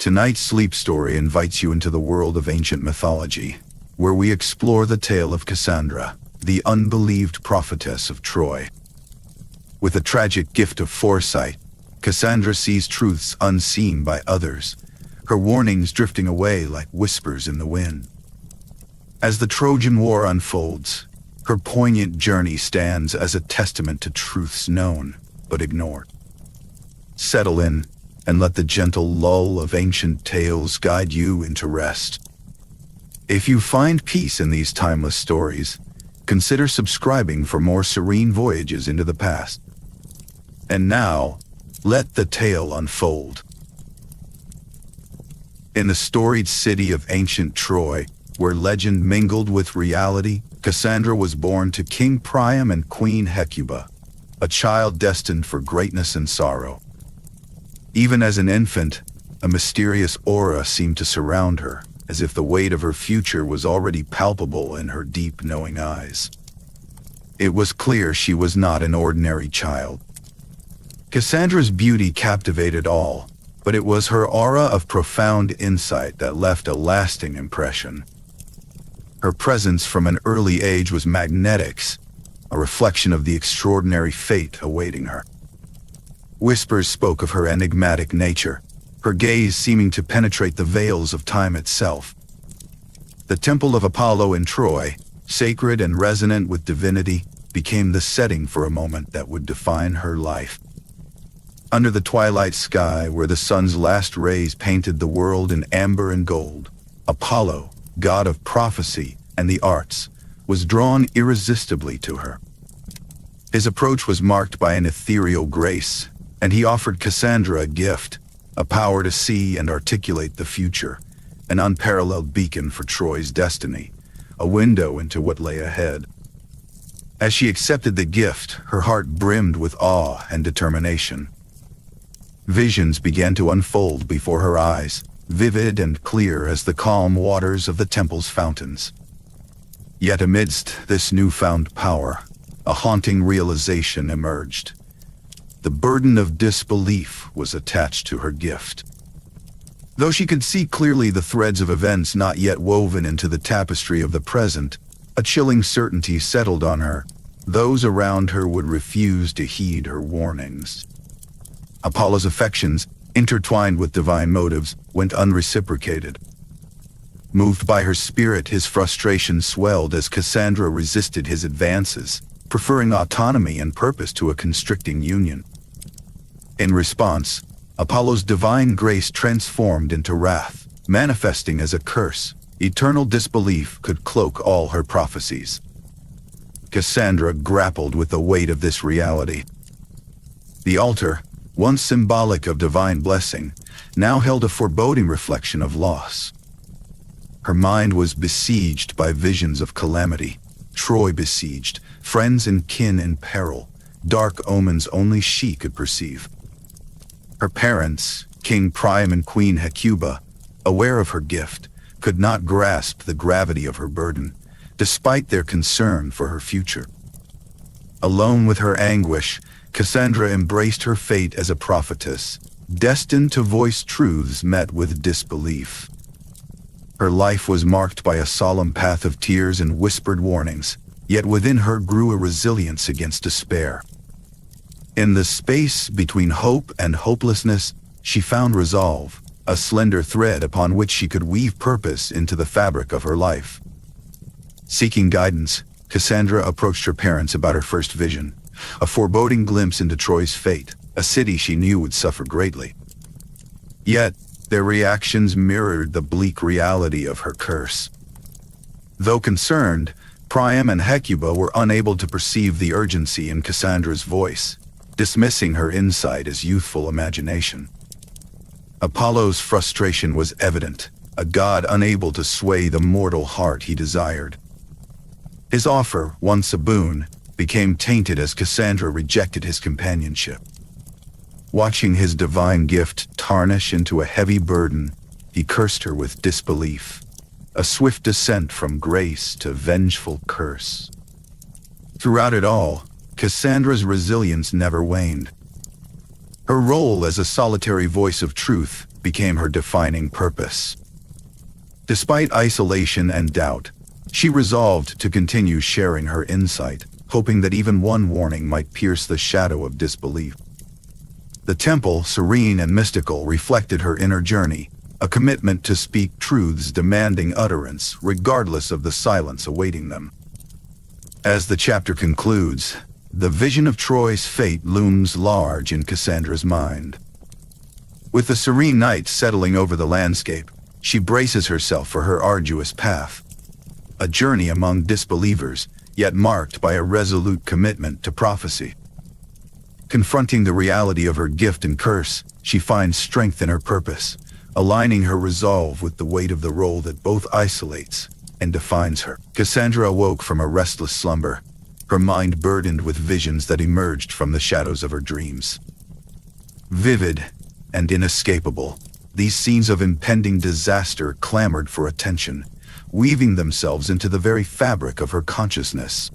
Tonight's sleep story invites you into the world of ancient mythology, where we explore the tale of Cassandra, the unbelieved prophetess of Troy. With a tragic gift of foresight, Cassandra sees truths unseen by others, her warnings drifting away like whispers in the wind. As the Trojan War unfolds, her poignant journey stands as a testament to truths known but ignored. Settle in and let the gentle lull of ancient tales guide you into rest. If you find peace in these timeless stories, consider subscribing for more serene voyages into the past. And now, let the tale unfold. In the storied city of ancient Troy, where legend mingled with reality, Cassandra was born to King Priam and Queen Hecuba, a child destined for greatness and sorrow. Even as an infant, a mysterious aura seemed to surround her, as if the weight of her future was already palpable in her deep, knowing eyes. It was clear she was not an ordinary child. Cassandra's beauty captivated all, but it was her aura of profound insight that left a lasting impression. Her presence from an early age was magnetic, a reflection of the extraordinary fate awaiting her. Whispers spoke of her enigmatic nature, her gaze seeming to penetrate the veils of time itself. The Temple of Apollo in Troy, sacred and resonant with divinity, became the setting for a moment that would define her life. Under the twilight sky, where the sun's last rays painted the world in amber and gold, Apollo, god of prophecy and the arts, was drawn irresistibly to her. His approach was marked by an ethereal grace, and he offered Cassandra a gift, a power to see and articulate the future, an unparalleled beacon for Troy's destiny, a window into what lay ahead. As she accepted the gift, her heart brimmed with awe and determination. Visions began to unfold before her eyes, vivid and clear as the calm waters of the temple's fountains. Yet amidst this newfound power, a haunting realization emerged. The burden of disbelief was attached to her gift. Though she could see clearly the threads of events not yet woven into the tapestry of the present, a chilling certainty settled on her. Those around her would refuse to heed her warnings. Apollo's affections, intertwined with divine motives, went unreciprocated. Moved by her spirit, his frustration swelled as Cassandra resisted his advances, preferring autonomy and purpose to a constricting union. In response, Apollo's divine grace transformed into wrath, manifesting as a curse. Eternal disbelief could cloak all her prophecies. Cassandra grappled with the weight of this reality. The altar, once symbolic of divine blessing, now held a foreboding reflection of loss. Her mind was besieged by visions of calamity, Troy besieged, friends and kin in peril, dark omens only she could perceive. Her parents, King Priam and Queen Hecuba, aware of her gift, could not grasp the gravity of her burden, despite their concern for her future. Alone with her anguish, Cassandra embraced her fate as a prophetess, destined to voice truths met with disbelief. Her life was marked by a solemn path of tears and whispered warnings, yet within her grew a resilience against despair. In the space between hope and hopelessness, she found resolve, a slender thread upon which she could weave purpose into the fabric of her life. Seeking guidance, Cassandra approached her parents about her first vision, a foreboding glimpse into Troy's fate, a city she knew would suffer greatly. Yet, their reactions mirrored the bleak reality of her curse. Though concerned, Priam and Hecuba were unable to perceive the urgency in Cassandra's voice, dismissing her insight as youthful imagination. Apollo's frustration was evident, a god unable to sway the mortal heart he desired. His offer, once a boon, became tainted as Cassandra rejected his companionship. Watching his divine gift tarnish into a heavy burden, he cursed her with disbelief, a swift descent from grace to vengeful curse. Throughout it all, Cassandra's resilience never waned. Her role as a solitary voice of truth, became her defining purpose. Despite isolation and doubt, she resolved to continue sharing her insight, hoping that even one warning might pierce the shadow of disbelief. The temple, serene and mystical, reflected her inner journey, a commitment to speak truths demanding utterance, regardless of the silence awaiting them. As the chapter concludes, the vision of Troy's fate looms large in Cassandra's mind. With the serene night settling over the landscape, she braces herself for her arduous path. A journey among disbelievers, yet marked by a resolute commitment to prophecy. Confronting the reality of her gift and curse, she finds strength in her purpose, aligning her resolve with the weight of the role that both isolates and defines her. Cassandra awoke from a restless slumber, her mind burdened with visions that emerged from the shadows of her dreams. Vivid and inescapable, these scenes of impending disaster clamored for attention, weaving themselves into the very fabric of her consciousness.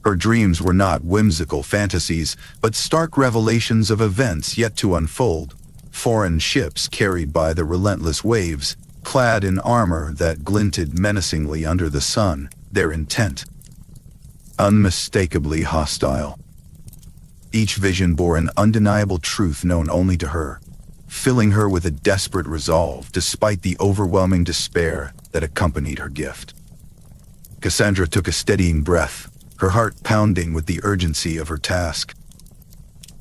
Her dreams were not whimsical fantasies, but stark revelations of events yet to unfold. Foreign ships carried by the relentless waves, clad in armor that glinted menacingly under the sun, their intent unmistakably hostile. Each vision bore an undeniable truth known only to her, filling her with a desperate resolve despite the overwhelming despair that accompanied her gift. Cassandra took a steadying breath, her heart pounding with the urgency of her task.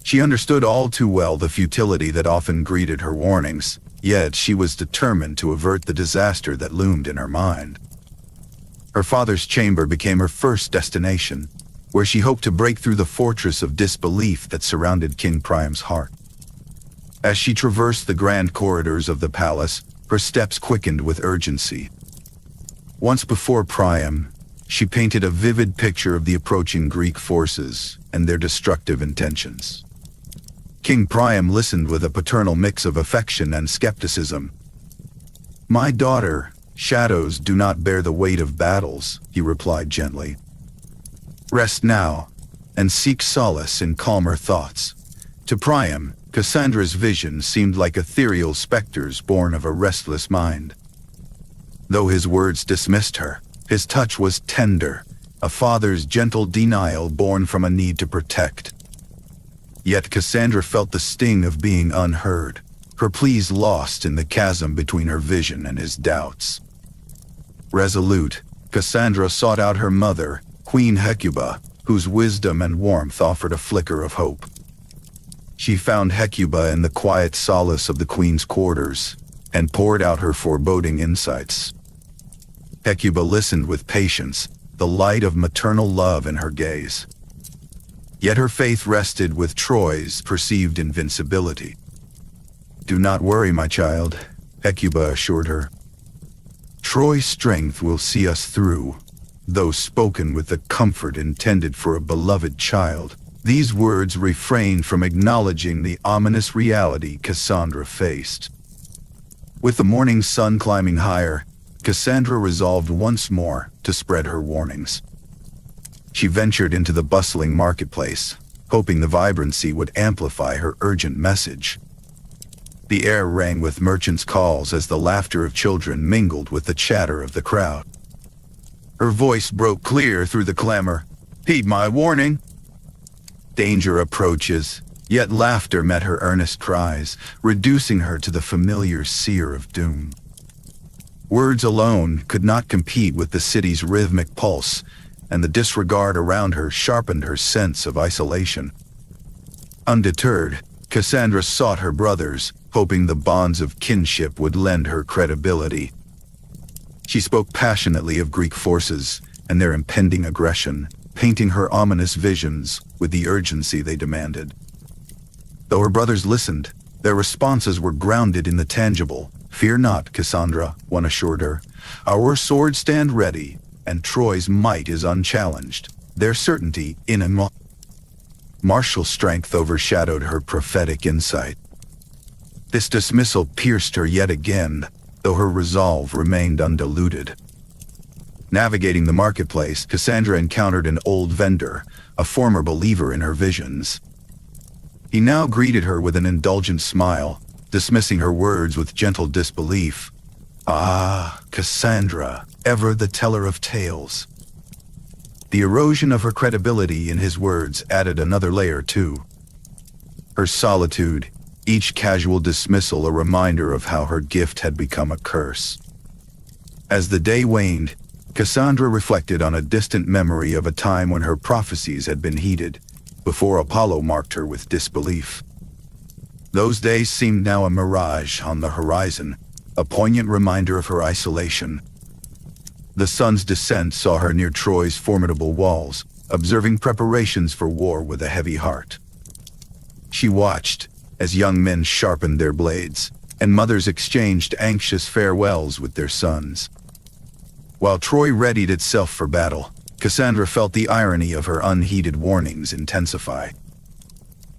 She understood all too well the futility that often greeted her warnings, yet she was determined to avert the disaster that loomed in her mind. Her father's chamber became her first destination, where she hoped to break through the fortress of disbelief that surrounded King Priam's heart. As she traversed the grand corridors of the palace, her steps quickened with urgency. Once before Priam, she painted a vivid picture of the approaching Greek forces and their destructive intentions. King Priam listened with a paternal mix of affection and skepticism. "My daughter, shadows do not bear the weight of battles," he replied gently. "Rest now, and seek solace in calmer thoughts." To Priam, Cassandra's vision seemed like ethereal specters born of a restless mind. Though his words dismissed her, his touch was tender, a father's gentle denial born from a need to protect. Yet Cassandra felt the sting of being unheard, her pleas lost in the chasm between her vision and his doubts. Resolute, Cassandra sought out her mother, Queen Hecuba, whose wisdom and warmth offered a flicker of hope. She found Hecuba in the quiet solace of the queen's quarters, and poured out her foreboding insights. Hecuba listened with patience, the light of maternal love in her gaze. Yet her faith rested with Troy's perceived invincibility. "Do not worry, my child," Hecuba assured her. "Troy's strength will see us through," though spoken with the comfort intended for a beloved child. These words refrained from acknowledging the ominous reality Cassandra faced. With the morning sun climbing higher, Cassandra resolved once more to spread her warnings. She ventured into the bustling marketplace, hoping the vibrancy would amplify her urgent message. The air rang with merchants' calls as the laughter of children mingled with the chatter of the crowd. Her voice broke clear through the clamor. "Heed my warning! Danger approaches," yet laughter met her earnest cries, reducing her to the familiar seer of doom. Words alone could not compete with the city's rhythmic pulse, and the disregard around her sharpened her sense of isolation. Undeterred, Cassandra sought her brothers, hoping the bonds of kinship would lend her credibility. She spoke passionately of Greek forces and their impending aggression, painting her ominous visions with the urgency they demanded. Though her brothers listened, their responses were grounded in the tangible. "Fear not, Cassandra," one assured her. "Our swords stand ready, and Troy's might is unchallenged, their certainty inimitable." Martial strength overshadowed her prophetic insight. This dismissal pierced her yet again, though her resolve remained undiluted. Navigating the marketplace, Cassandra encountered an old vendor, a former believer in her visions. He now greeted her with an indulgent smile, dismissing her words with gentle disbelief. Ah, Cassandra, ever the teller of tales. The erosion of her credibility in his words added another layer too. Her solitude, each casual dismissal a reminder of how her gift had become a curse. As the day waned, Cassandra reflected on a distant memory of a time when her prophecies had been heeded, before Apollo marked her with disbelief. Those days seemed now a mirage on the horizon, a poignant reminder of her isolation. The sun's descent saw her near Troy's formidable walls, observing preparations for war with a heavy heart. She watched as young men sharpened their blades, and mothers exchanged anxious farewells with their sons. While Troy readied itself for battle, Cassandra felt the irony of her unheeded warnings intensify.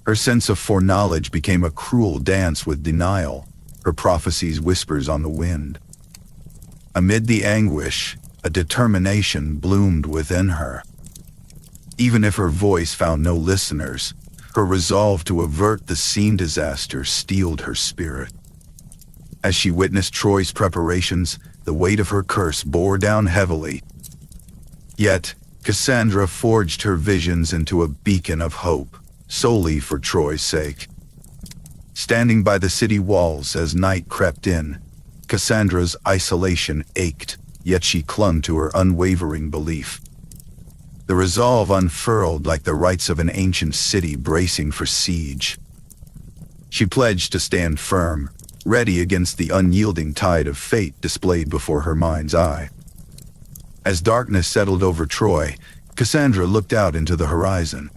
Her sense of foreknowledge became a cruel dance with denial, her prophecies whispers on the wind. Amid the anguish, a determination bloomed within her. Even if her voice found no listeners, her resolve to avert the seen disaster steeled her spirit. As she witnessed Troy's preparations, the weight of her curse bore down heavily. Yet, Cassandra forged her visions into a beacon of hope, solely for Troy's sake. Standing by the city walls as night crept in, Cassandra's isolation ached, yet she clung to her unwavering belief. The resolve unfurled like the rights of an ancient city bracing for siege. She pledged to stand firm, ready against the unyielding tide of fate displayed before her mind's eye. As darkness settled over Troy, Cassandra looked out into the horizon.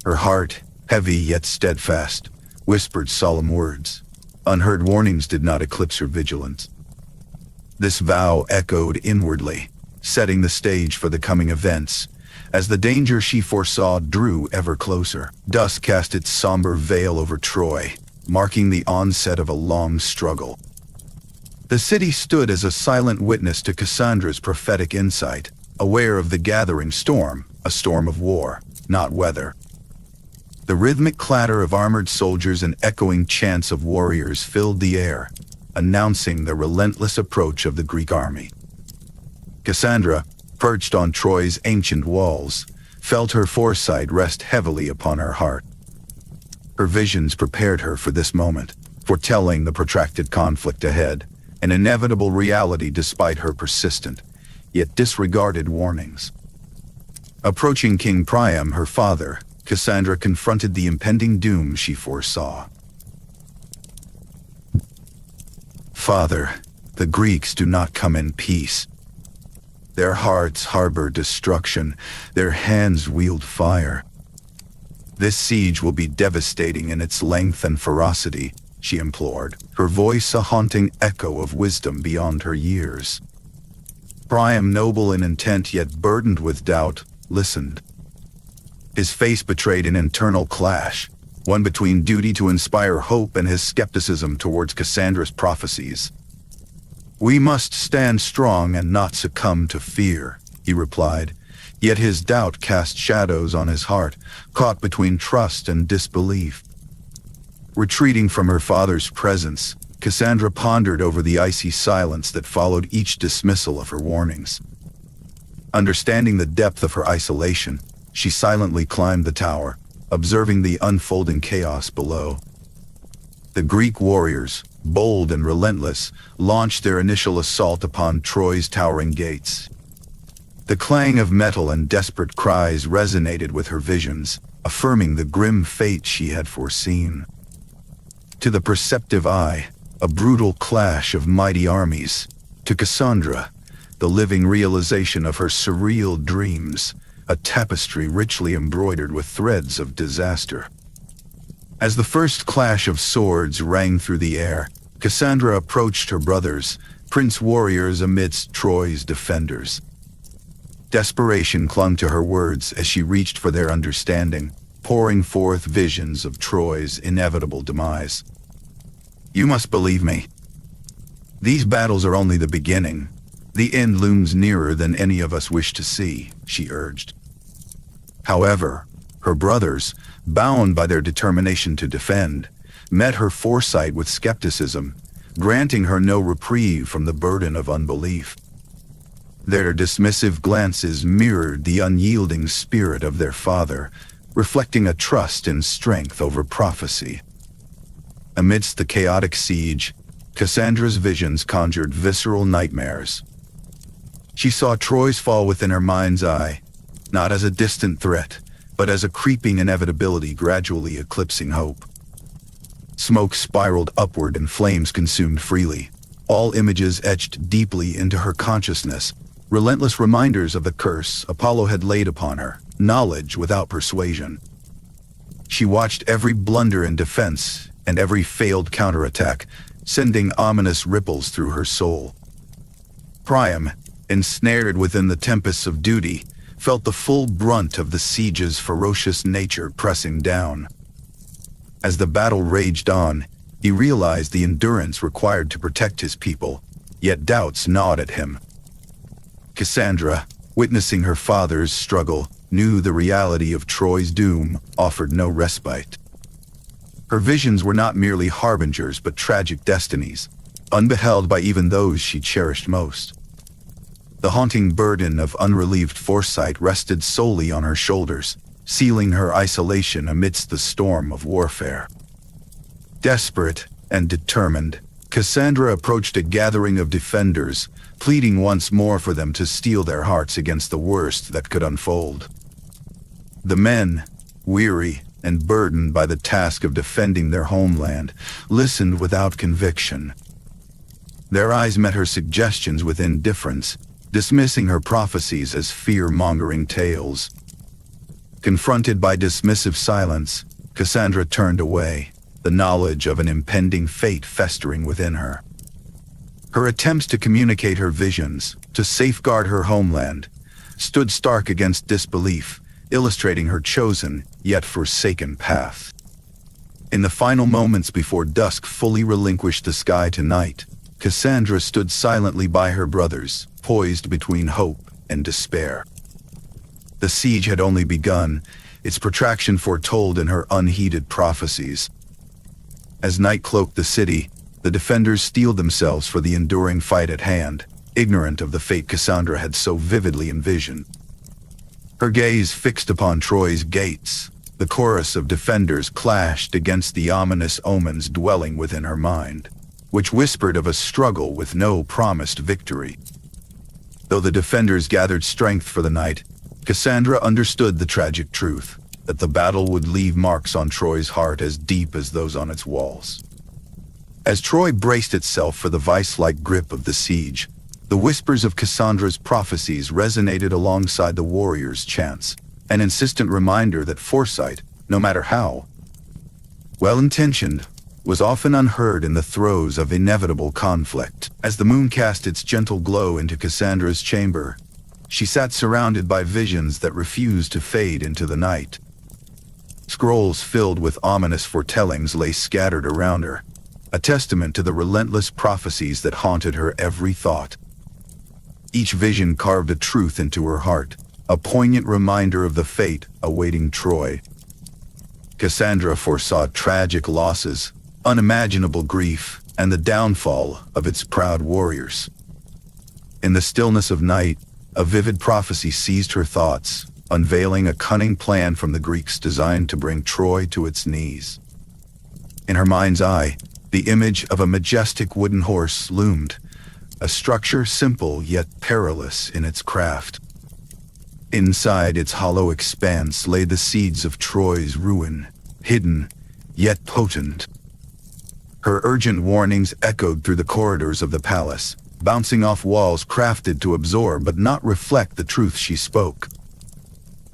Her heart, heavy yet steadfast, whispered solemn words. Unheard warnings did not eclipse her vigilance. This vow echoed inwardly, setting the stage for the coming events. As the danger she foresaw drew ever closer, dusk cast its somber veil over Troy, marking the onset of a long struggle. The city stood as a silent witness to Cassandra's prophetic insight, aware of the gathering storm, a storm of war, not weather. The rhythmic clatter of armored soldiers and echoing chants of warriors filled the air, announcing the relentless approach of the Greek army. Cassandra, perched on Troy's ancient walls, felt her foresight rest heavily upon her heart. Her visions prepared her for this moment, foretelling the protracted conflict ahead, an inevitable reality despite her persistent, yet disregarded warnings. Approaching King Priam, her father, Cassandra confronted the impending doom she foresaw. Father, the Greeks do not come in peace. Their hearts harbor destruction, their hands wield fire. This siege will be devastating in its length and ferocity, she implored, her voice a haunting echo of wisdom beyond her years. Priam, noble in intent yet burdened with doubt, listened. His face betrayed an internal clash, one between duty to inspire hope and his skepticism towards Cassandra's prophecies. "We must stand strong and not succumb to fear," he replied, yet his doubt cast shadows on his heart, caught between trust and disbelief. Retreating from her father's presence, Cassandra pondered over the icy silence that followed each dismissal of her warnings. Understanding the depth of her isolation, she silently climbed the tower, observing the unfolding chaos below. The Greek warriors, bold and relentless, launched their initial assault upon Troy's towering gates. The clang of metal and desperate cries resonated with her visions, affirming the grim fate she had foreseen. To the perceptive eye, a brutal clash of mighty armies. To Cassandra, the living realization of her surreal dreams, a tapestry richly embroidered with threads of disaster. As the first clash of swords rang through the air, Cassandra approached her brothers, prince warriors amidst Troy's defenders. Desperation clung to her words as she reached for their understanding, pouring forth visions of Troy's inevitable demise. "You must believe me. These battles are only the beginning. The end looms nearer than any of us wish to see," she urged. However, her brothers, bound by their determination to defend, met her foresight with skepticism, granting her no reprieve from the burden of unbelief. Their dismissive glances mirrored the unyielding spirit of their father, reflecting a trust in strength over prophecy. Amidst the chaotic siege, Cassandra's visions conjured visceral nightmares. She saw Troy's fall within her mind's eye, not as a distant threat, but as a creeping inevitability gradually eclipsing hope. Smoke spiraled upward and flames consumed freely, all images etched deeply into her consciousness, relentless reminders of the curse Apollo had laid upon her, knowledge without persuasion. She watched every blunder in defense and every failed counterattack, sending ominous ripples through her soul. Priam, ensnared within the tempests of duty, felt the full brunt of the siege's ferocious nature pressing down. As the battle raged on, he realized the endurance required to protect his people, yet doubts gnawed at him. Cassandra, witnessing her father's struggle, knew the reality of Troy's doom offered no respite. Her visions were not merely harbingers but tragic destinies, unbeheld by even those she cherished most. The haunting burden of unrelieved foresight rested solely on her shoulders, sealing her isolation amidst the storm of warfare. Desperate and determined, Cassandra approached a gathering of defenders, pleading once more for them to steel their hearts against the worst that could unfold. The men, weary and burdened by the task of defending their homeland, listened without conviction. Their eyes met her suggestions with indifference, dismissing her prophecies as fear-mongering tales. Confronted by dismissive silence, Cassandra turned away, the knowledge of an impending fate festering within her. Her attempts to communicate her visions, to safeguard her homeland, stood stark against disbelief, illustrating her chosen, yet forsaken path. In the final moments before dusk fully relinquished the sky to night, Cassandra stood silently by her brothers, poised between hope and despair. The siege had only begun, its protraction foretold in her unheeded prophecies. As night cloaked the city, the defenders steeled themselves for the enduring fight at hand, ignorant of the fate Cassandra had so vividly envisioned. Her gaze fixed upon Troy's gates, the chorus of defenders clashed against the ominous omens dwelling within her mind, which whispered of a struggle with no promised victory. Though the defenders gathered strength for the night, Cassandra understood the tragic truth, that the battle would leave marks on Troy's heart as deep as those on its walls. As Troy braced itself for the vice-like grip of the siege, the whispers of Cassandra's prophecies resonated alongside the warriors' chants, an insistent reminder that foresight, no matter how well-intentioned, was often unheard in the throes of inevitable conflict. As the moon cast its gentle glow into Cassandra's chamber, she sat surrounded by visions that refused to fade into the night. Scrolls filled with ominous foretellings lay scattered around her, a testament to the relentless prophecies that haunted her every thought. Each vision carved a truth into her heart, a poignant reminder of the fate awaiting Troy. Cassandra foresaw tragic losses, unimaginable grief, and the downfall of its proud warriors. In the stillness of night, a vivid prophecy seized her thoughts, unveiling a cunning plan from the Greeks designed to bring Troy to its knees. In her mind's eye, the image of a majestic wooden horse loomed, a structure simple yet perilous in its craft. Inside its hollow expanse lay the seeds of Troy's ruin, hidden, yet potent. Her urgent warnings echoed through the corridors of the palace, bouncing off walls crafted to absorb but not reflect the truth she spoke.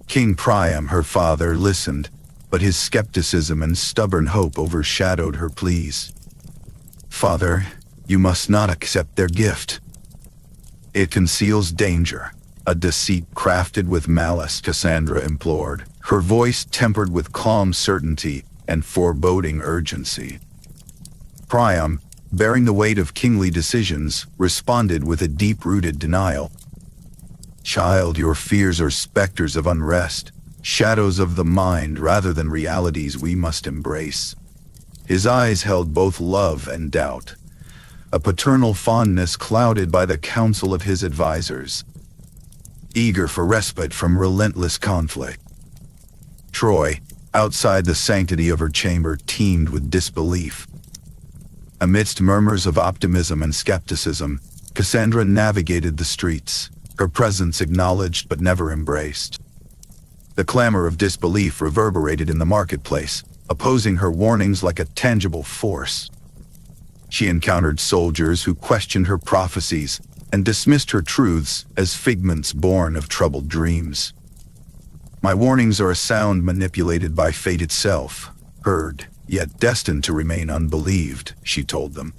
King Priam, her father, listened, but his skepticism and stubborn hope overshadowed her pleas. "Father, you must not accept their gift. It conceals danger, a deceit crafted with malice," Cassandra implored, her voice tempered with calm certainty and foreboding urgency. Priam, bearing the weight of kingly decisions, responded with a deep-rooted denial. "Child, your fears are specters of unrest, shadows of the mind rather than realities we must embrace. His eyes held both love and doubt, a paternal fondness clouded by the counsel of his advisors, eager for respite from relentless conflict. Troy, outside the sanctity of her chamber, teemed with disbelief. Amidst murmurs of optimism and skepticism, Cassandra navigated the streets, her presence acknowledged but never embraced. The clamor of disbelief reverberated in the marketplace, opposing her warnings like a tangible force. She encountered soldiers who questioned her prophecies and dismissed her truths as figments born of troubled dreams. "My warnings are a sound manipulated by fate itself, heard, yet destined to remain unbelieved," she told them.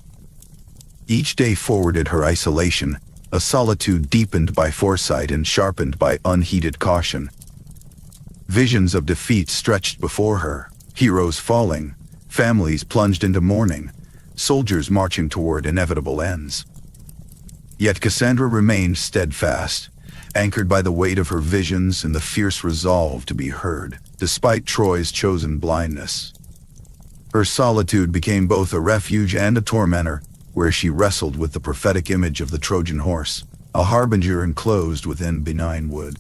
Each day forwarded her isolation, a solitude deepened by foresight and sharpened by unheeded caution. Visions of defeat stretched before her, heroes falling, families plunged into mourning, soldiers marching toward inevitable ends. Yet Cassandra remained steadfast, anchored by the weight of her visions and the fierce resolve to be heard, despite Troy's chosen blindness. Her solitude became both a refuge and a tormentor, where she wrestled with the prophetic image of the Trojan horse, a harbinger enclosed within benign wood.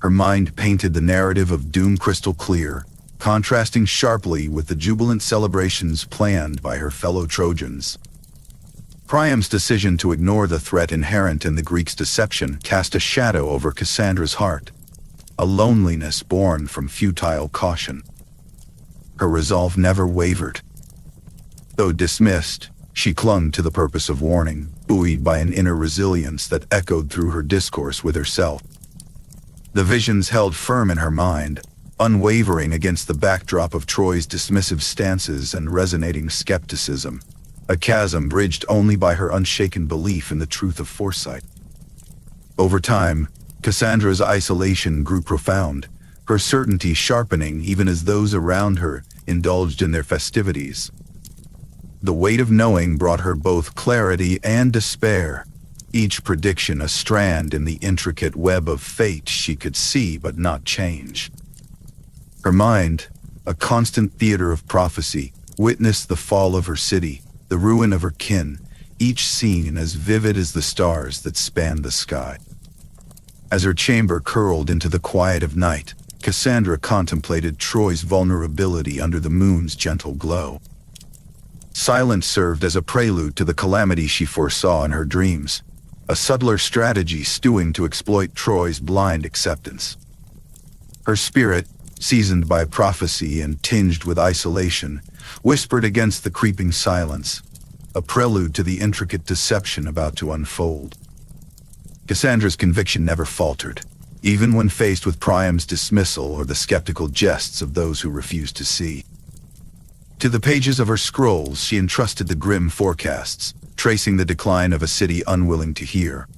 Her mind painted the narrative of doom crystal clear, contrasting sharply with the jubilant celebrations planned by her fellow Trojans. Priam's decision to ignore the threat inherent in the Greeks' deception cast a shadow over Cassandra's heart, a loneliness born from futile caution. Her resolve never wavered. Though dismissed, she clung to the purpose of warning, buoyed by an inner resilience that echoed through her discourse with herself. The visions held firm in her mind, unwavering against the backdrop of Troy's dismissive stances and resonating skepticism, a chasm bridged only by her unshaken belief in the truth of foresight. Over time, Cassandra's isolation grew profound, her certainty sharpening even as those around her indulged in their festivities. The weight of knowing brought her both clarity and despair, each prediction a strand in the intricate web of fate she could see but not change. Her mind, a constant theater of prophecy, witnessed the fall of her city, the ruin of her kin, each scene as vivid as the stars that spanned the sky. As her chamber curled into the quiet of night, Cassandra contemplated Troy's vulnerability under the moon's gentle glow. Silence served as a prelude to the calamity she foresaw in her dreams, a subtler strategy stewing to exploit Troy's blind acceptance. Her spirit, seasoned by prophecy and tinged with isolation, whispered against the creeping silence, a prelude to the intricate deception about to unfold. Cassandra's conviction never faltered, even when faced with Priam's dismissal or the skeptical jests of those who refused to see. To the pages of her scrolls she entrusted the grim forecasts, tracing the decline of a city unwilling to hear.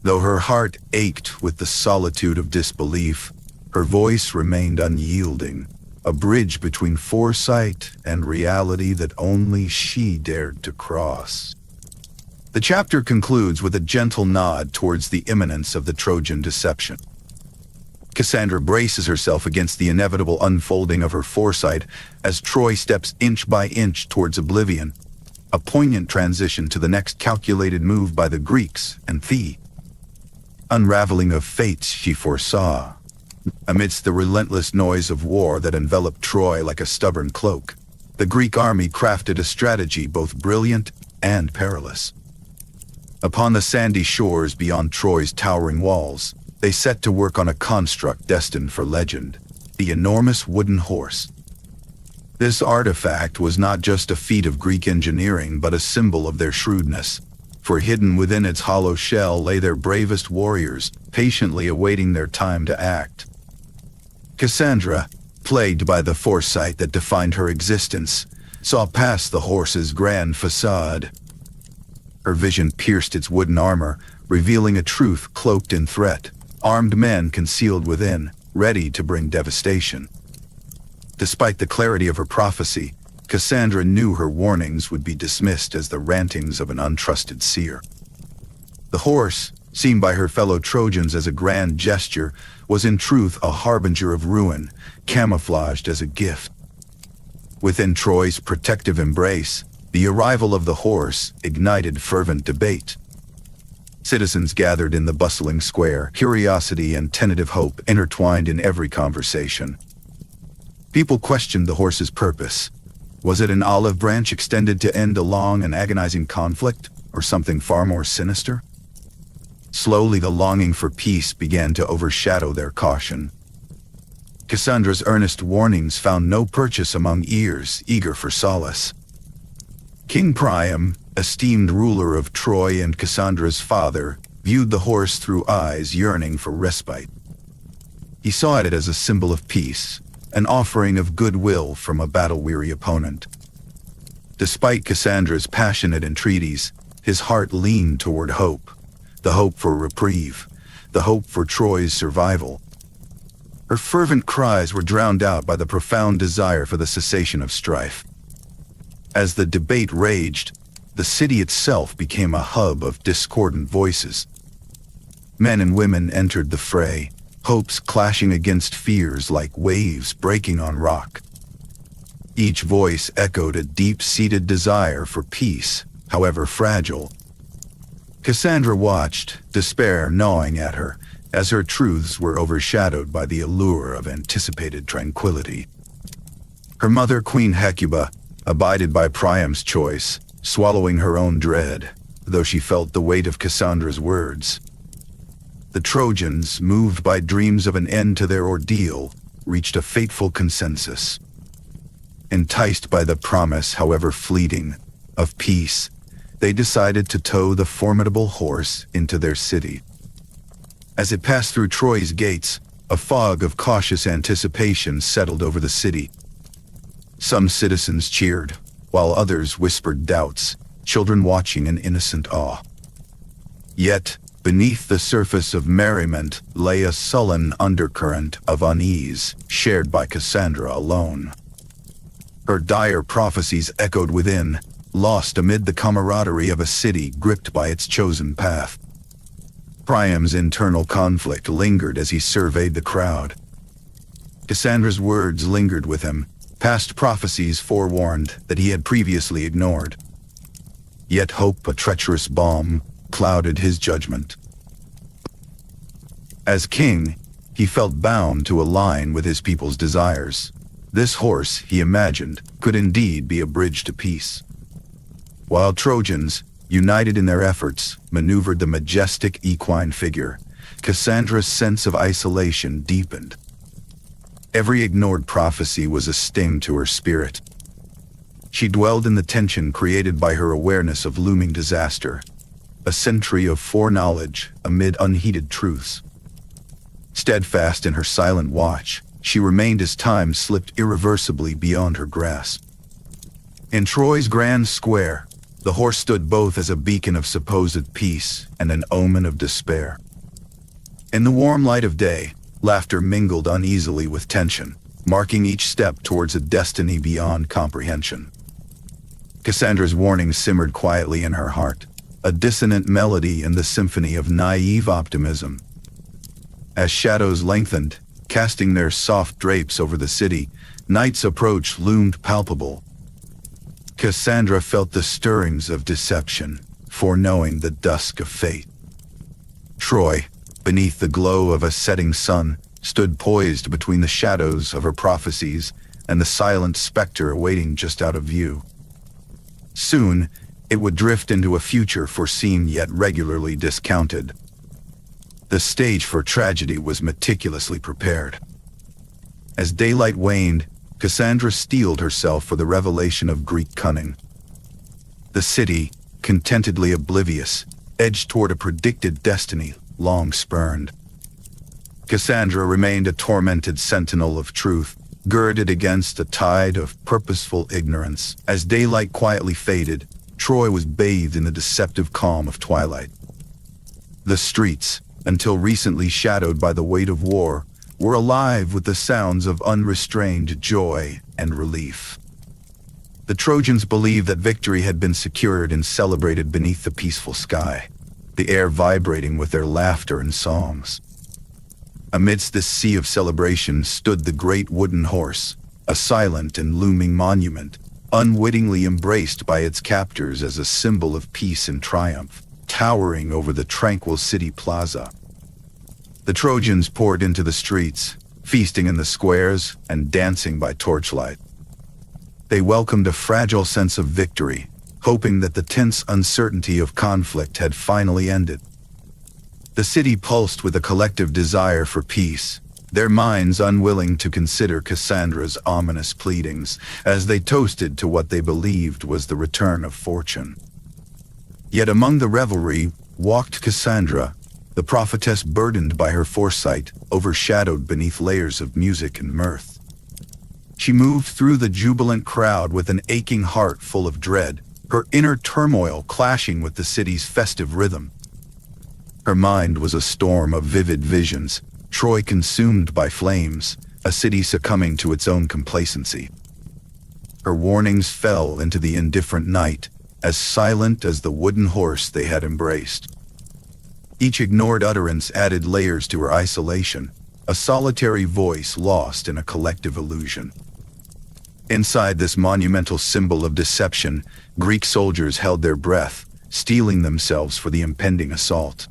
Though her heart ached with the solitude of disbelief, her voice remained unyielding, a bridge between foresight and reality that only she dared to cross. The chapter concludes with a gentle nod towards the imminence of the Trojan deception. Cassandra braces herself against the inevitable unfolding of her foresight as Troy steps inch by inch towards oblivion, a poignant transition to the next calculated move by the Greeks and the unraveling of fates she foresaw. Amidst the relentless noise of war that enveloped Troy like a stubborn cloak, the Greek army crafted a strategy both brilliant and perilous. Upon the sandy shores beyond Troy's towering walls, they set to work on a construct destined for legend, the enormous wooden horse. This artifact was not just a feat of Greek engineering but a symbol of their shrewdness, for hidden within its hollow shell lay their bravest warriors, patiently awaiting their time to act. Cassandra, plagued by the foresight that defined her existence, saw past the horse's grand facade. Her vision pierced its wooden armor, revealing a truth cloaked in threat, armed men concealed within, ready to bring devastation. Despite the clarity of her prophecy, Cassandra knew her warnings would be dismissed as the rantings of an untrusted seer. The horse, seen by her fellow Trojans as a grand gesture, was in truth a harbinger of ruin, camouflaged as a gift. Within Troy's protective embrace, the arrival of the horse ignited fervent debate. Citizens gathered in the bustling square, curiosity and tentative hope intertwined in every conversation. People questioned the horse's purpose. Was it an olive branch extended to end a long and agonizing conflict, or something far more sinister? Slowly, the longing for peace began to overshadow their caution. Cassandra's earnest warnings found no purchase among ears eager for solace. King Priam, esteemed ruler of Troy and Cassandra's father, viewed the horse through eyes yearning for respite. He saw it as a symbol of peace, an offering of goodwill from a battle-weary opponent. Despite Cassandra's passionate entreaties, his heart leaned toward hope, the hope for reprieve, the hope for Troy's survival. Her fervent cries were drowned out by the profound desire for the cessation of strife. As the debate raged, the city itself became a hub of discordant voices. Men and women entered the fray, hopes clashing against fears like waves breaking on rock. Each voice echoed a deep-seated desire for peace, however fragile. Cassandra watched, despair gnawing at her, as her truths were overshadowed by the allure of anticipated tranquility. Her mother, Queen Hecuba, abided by Priam's choice, swallowing her own dread, though she felt the weight of Cassandra's words. The Trojans, moved by dreams of an end to their ordeal, reached a fateful consensus. Enticed by the promise, however fleeting, of peace, they decided to tow the formidable horse into their city. As it passed through Troy's gates, a fog of cautious anticipation settled over the city. Some citizens cheered, while others whispered doubts, children watching in innocent awe. Yet, beneath the surface of merriment lay a sullen undercurrent of unease, shared by Cassandra alone. Her dire prophecies echoed within, lost amid the camaraderie of a city gripped by its chosen path. Priam's internal conflict lingered as he surveyed the crowd. Cassandra's words lingered with him, past prophecies forewarned that he had previously ignored. Yet hope, a treacherous balm, clouded his judgment. As king, he felt bound to align with his people's desires. This horse, he imagined, could indeed be a bridge to peace. While Trojans, united in their efforts, maneuvered the majestic equine figure, Cassandra's sense of isolation deepened. Every ignored prophecy was a sting to her spirit. She dwelled in the tension created by her awareness of looming disaster, a century of foreknowledge amid unheeded truths. Steadfast in her silent watch, she remained as time slipped irreversibly beyond her grasp. In Troy's grand square, the horse stood both as a beacon of supposed peace and an omen of despair. In the warm light of day, laughter mingled uneasily with tension, marking each step towards a destiny beyond comprehension. Cassandra's warning simmered quietly in her heart, a dissonant melody in the symphony of naive optimism. As shadows lengthened, casting their soft drapes over the city, night's approach loomed palpable. Cassandra felt the stirrings of deception, foreknowing the dusk of fate. Troy, beneath the glow of a setting sun, stood poised between the shadows of her prophecies and the silent specter awaiting just out of view. Soon, it would drift into a future foreseen yet regularly discounted. The stage for tragedy was meticulously prepared. As daylight waned, Cassandra steeled herself for the revelation of Greek cunning. The city, contentedly oblivious, edged toward a predicted destiny long spurned. Cassandra remained a tormented sentinel of truth, girded against a tide of purposeful ignorance. As daylight quietly faded, Troy was bathed in the deceptive calm of twilight. The streets, until recently shadowed by the weight of war, were alive with the sounds of unrestrained joy and relief. The Trojans believed that victory had been secured and celebrated beneath the peaceful sky, the air vibrating with their laughter and songs. Amidst this sea of celebration stood the great wooden horse, a silent and looming monument, unwittingly embraced by its captors as a symbol of peace and triumph, towering over the tranquil city plaza. The Trojans poured into the streets, feasting in the squares and dancing by torchlight. They welcomed a fragile sense of victory, hoping that the tense uncertainty of conflict had finally ended. The city pulsed with a collective desire for peace, their minds unwilling to consider Cassandra's ominous pleadings as they toasted to what they believed was the return of fortune. Yet among the revelry walked Cassandra, the prophetess burdened by her foresight, overshadowed beneath layers of music and mirth. She moved through the jubilant crowd with an aching heart full of dread, her inner turmoil clashing with the city's festive rhythm. Her mind was a storm of vivid visions, Troy consumed by flames, a city succumbing to its own complacency. Her warnings fell into the indifferent night, as silent as the wooden horse they had embraced. Each ignored utterance added layers to her isolation, a solitary voice lost in a collective illusion. Inside this monumental symbol of deception, Greek soldiers held their breath, steeling themselves for the impending assault.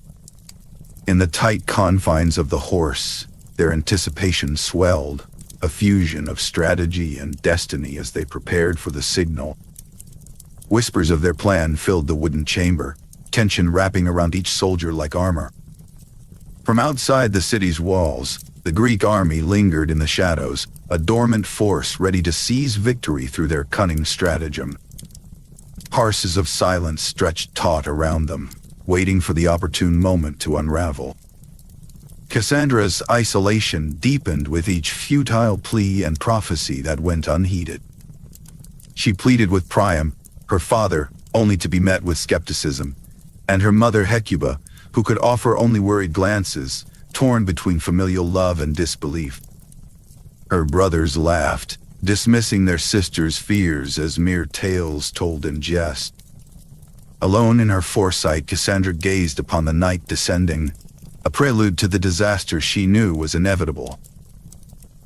In the tight confines of the horse, their anticipation swelled, a fusion of strategy and destiny as they prepared for the signal. Whispers of their plan filled the wooden chamber, tension wrapping around each soldier like armor. From outside the city's walls, the Greek army lingered in the shadows, a dormant force ready to seize victory through their cunning stratagem. Parses of silence stretched taut around them, waiting for the opportune moment to unravel. Cassandra's isolation deepened with each futile plea and prophecy that went unheeded. She pleaded with Priam, her father, only to be met with skepticism, and her mother Hecuba, who could offer only worried glances, torn between familial love and disbelief. Her brothers laughed, dismissing their sister's fears as mere tales told in jest. Alone in her foresight, Cassandra gazed upon the night descending, a prelude to the disaster she knew was inevitable.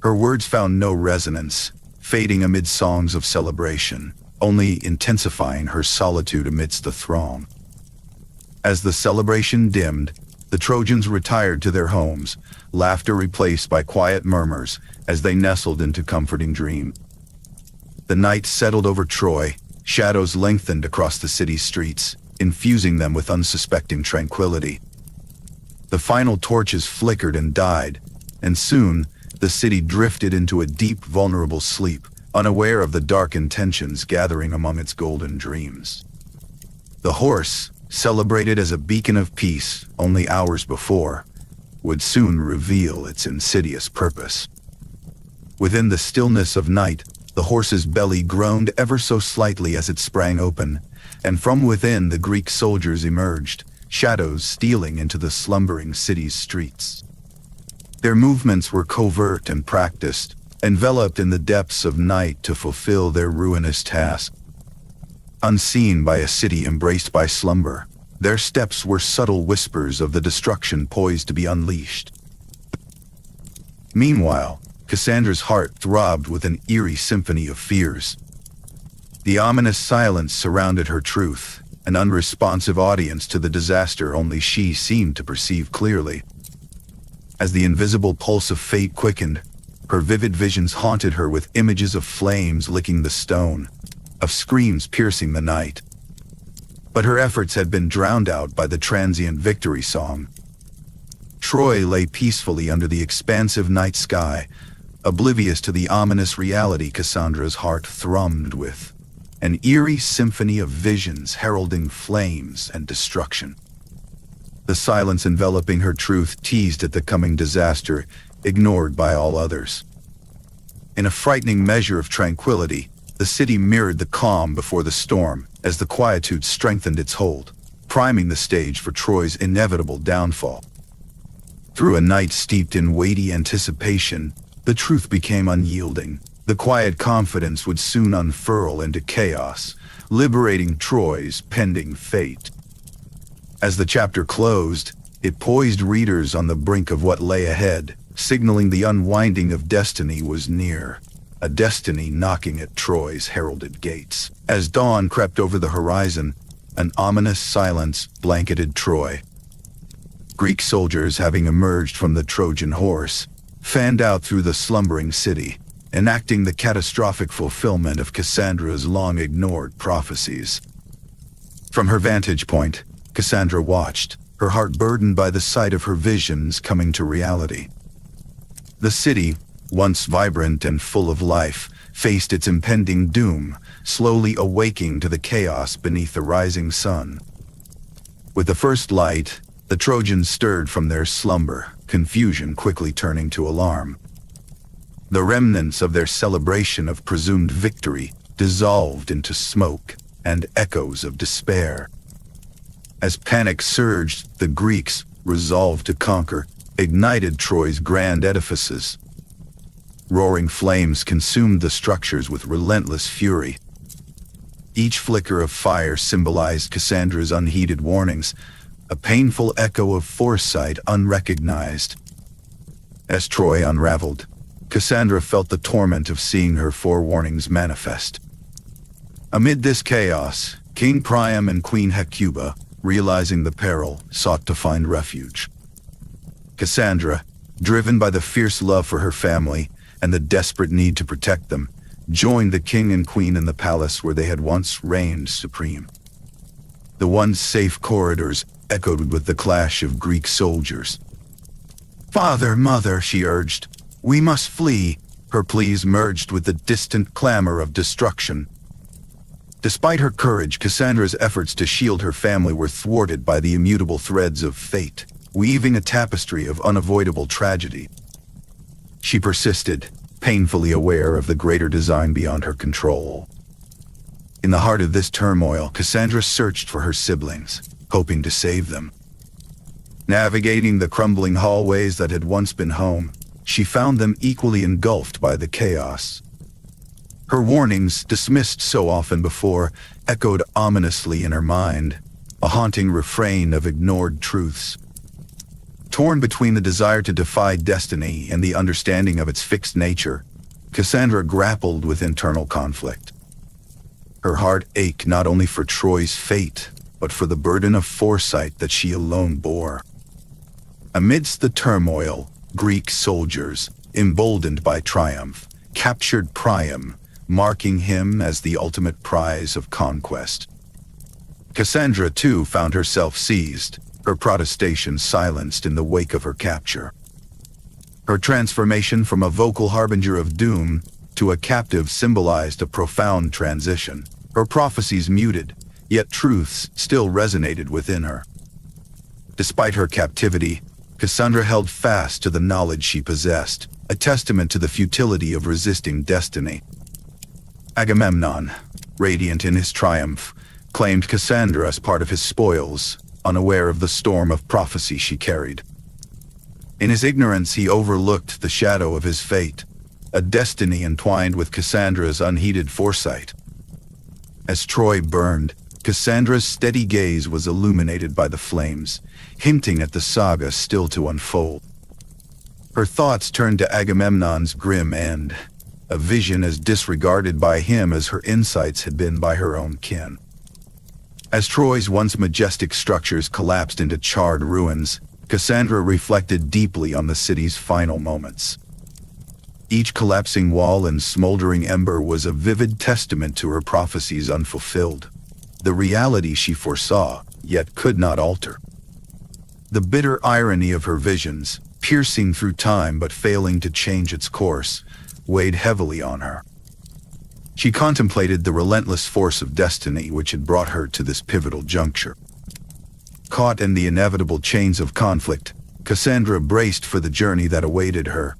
Her words found no resonance, fading amid songs of celebration, only intensifying her solitude amidst the throng. As the celebration dimmed, the Trojans retired to their homes, laughter replaced by quiet murmurs as they nestled into comforting dream. The night settled over Troy, shadows lengthened across the city's streets, infusing them with unsuspecting tranquility. The final torches flickered and died, and soon the city drifted into a deep, vulnerable sleep, unaware of the dark intentions gathering among its golden dreams. The horse, celebrated as a beacon of peace only hours before, would soon reveal its insidious purpose. Within the stillness of night, the horse's belly groaned ever so slightly as it sprang open, and from within the Greek soldiers emerged, shadows stealing into the slumbering city's streets. Their movements were covert and practiced, enveloped in the depths of night to fulfill their ruinous task. Unseen by a city embraced by slumber, their steps were subtle whispers of the destruction poised to be unleashed. Meanwhile, Cassandra's heart throbbed with an eerie symphony of fears. The ominous silence surrounded her truth, an unresponsive audience to the disaster only she seemed to perceive clearly. As the invisible pulse of fate quickened, her vivid visions haunted her with images of flames licking the stone, of screams piercing the night. But her efforts had been drowned out by the transient victory song. Troy lay peacefully under the expansive night sky, oblivious to the ominous reality Cassandra's heart thrummed with, an eerie symphony of visions heralding flames and destruction. The silence enveloping her truth teased at the coming disaster, ignored by all others. In a frightening measure of tranquility, the city mirrored the calm before the storm as the quietude strengthened its hold, priming the stage for Troy's inevitable downfall. Through a night steeped in weighty anticipation, the truth became unyielding. The quiet confidence would soon unfurl into chaos, liberating Troy's pending fate. As the chapter closed, it poised readers on the brink of what lay ahead, signaling the unwinding of destiny was near. a destiny knocking at Troy's heralded gates. As dawn crept over the horizon, an ominous silence blanketed Troy. Greek soldiers, having emerged from the Trojan horse, fanned out through the slumbering city, enacting the catastrophic fulfillment of Cassandra's long-ignored prophecies. From her vantage point, Cassandra watched, her heart burdened by the sight of her visions coming to reality. The city, once vibrant and full of life, faced its impending doom, slowly awaking to the chaos beneath the rising sun. With the first light, the Trojans stirred from their slumber, confusion quickly turning to alarm. The remnants of their celebration of presumed victory dissolved into smoke and echoes of despair. As panic surged, the Greeks, resolved to conquer, ignited Troy's grand edifices. Roaring flames consumed the structures with relentless fury. Each flicker of fire symbolized Cassandra's unheeded warnings, a painful echo of foresight unrecognized. As Troy unraveled, Cassandra felt the torment of seeing her forewarnings manifest. Amid this chaos, King Priam and Queen Hecuba, realizing the peril, sought to find refuge. Cassandra, driven by the fierce love for her family and the desperate need to protect them, joined the king and queen in the palace where they had once reigned supreme. The once safe corridors echoed with the clash of Greek soldiers. "Father, mother," she urged, "we must flee." Her pleas merged with the distant clamor of destruction. Despite her courage, Cassandra's efforts to shield her family were thwarted by the immutable threads of fate, weaving a tapestry of unavoidable tragedy. She persisted, painfully aware of the greater design beyond her control. In the heart of this turmoil, Cassandra searched for her siblings, hoping to save them. Navigating the crumbling hallways that had once been home, she found them equally engulfed by the chaos. Her warnings, dismissed so often before, echoed ominously in her mind, a haunting refrain of ignored truths. Torn between the desire to defy destiny and the understanding of its fixed nature, Cassandra grappled with internal conflict. Her heart ached not only for Troy's fate, but for the burden of foresight that she alone bore. Amidst the turmoil, Greek soldiers, emboldened by triumph, captured Priam, marking him as the ultimate prize of conquest. Cassandra, too, found herself seized, her protestations silenced in the wake of her capture. Her transformation from a vocal harbinger of doom to a captive symbolized a profound transition. Her prophecies muted, yet truths still resonated within her. Despite her captivity, Cassandra held fast to the knowledge she possessed, a testament to the futility of resisting destiny. Agamemnon, radiant in his triumph, claimed Cassandra as part of his spoils, unaware of the storm of prophecy she carried. In his ignorance, he overlooked the shadow of his fate, a destiny entwined with Cassandra's unheeded foresight. As Troy burned, Cassandra's steady gaze was illuminated by the flames, hinting at the saga still to unfold. Her thoughts turned to Agamemnon's grim end, a vision as disregarded by him as her insights had been by her own kin. As Troy's once majestic structures collapsed into charred ruins, Cassandra reflected deeply on the city's final moments. Each collapsing wall and smoldering ember was a vivid testament to her prophecies unfulfilled, the reality she foresaw, yet could not alter. The bitter irony of her visions, piercing through time but failing to change its course, weighed heavily on her. She contemplated the relentless force of destiny which had brought her to this pivotal juncture. Caught in the inevitable chains of conflict, Cassandra braced for the journey that awaited her.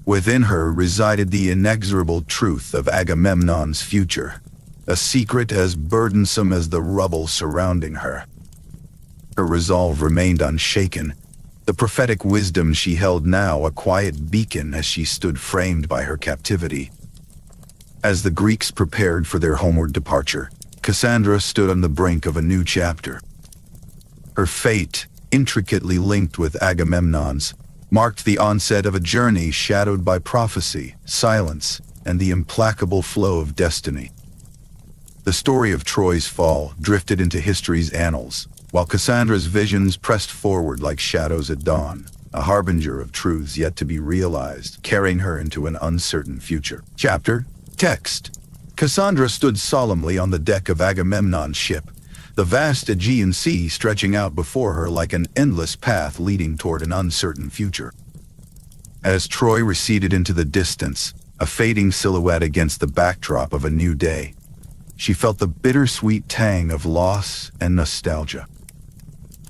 Within her resided the inexorable truth of Agamemnon's future, a secret as burdensome as the rubble surrounding her. Her resolve remained unshaken, the prophetic wisdom she held now a quiet beacon as she stood framed by her captivity. As the Greeks prepared for their homeward departure, Cassandra stood on the brink of a new chapter. Her fate, intricately linked with Agamemnon's, marked the onset of a journey shadowed by prophecy, silence, and the implacable flow of destiny. The story of Troy's fall drifted into history's annals, while Cassandra's visions pressed forward like shadows at dawn, a harbinger of truths yet to be realized, carrying her into an uncertain future. Chapter. Text. Cassandra stood solemnly on the deck of Agamemnon's ship, the vast Aegean Sea stretching out before her like an endless path leading toward an uncertain future. As Troy receded into the distance, a fading silhouette against the backdrop of a new day, she felt the bittersweet tang of loss and nostalgia.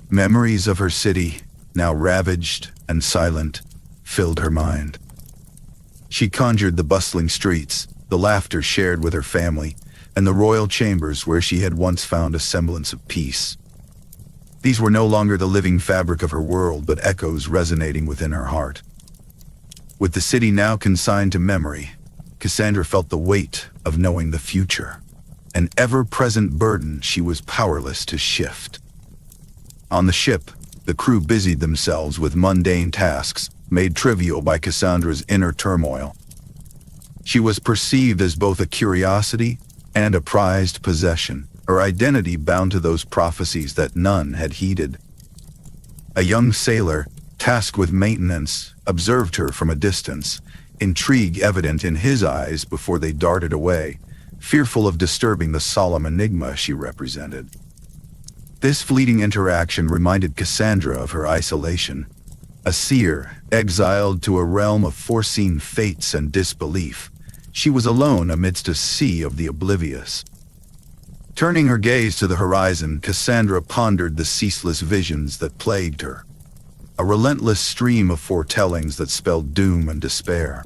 Memories of her city, now ravaged and silent, filled her mind. She conjured the bustling streets, the laughter shared with her family, and the royal chambers where she had once found a semblance of peace. These were no longer the living fabric of her world, but echoes resonating within her heart. With the city now consigned to memory, Cassandra felt the weight of knowing the future, an ever-present burden she was powerless to shift. On the ship, the crew busied themselves with mundane tasks, made trivial by Cassandra's inner turmoil. She was perceived as both a curiosity and a prized possession, her identity bound to those prophecies that none had heeded. A young sailor, tasked with maintenance, observed her from a distance, intrigue evident in his eyes before they darted away, fearful of disturbing the solemn enigma she represented. This fleeting interaction reminded Cassandra of her isolation, a seer exiled to a realm of foreseen fates and disbelief. She was alone amidst a sea of the oblivious. Turning her gaze to the horizon, Cassandra pondered the ceaseless visions that plagued her, a relentless stream of foretellings that spelled doom and despair.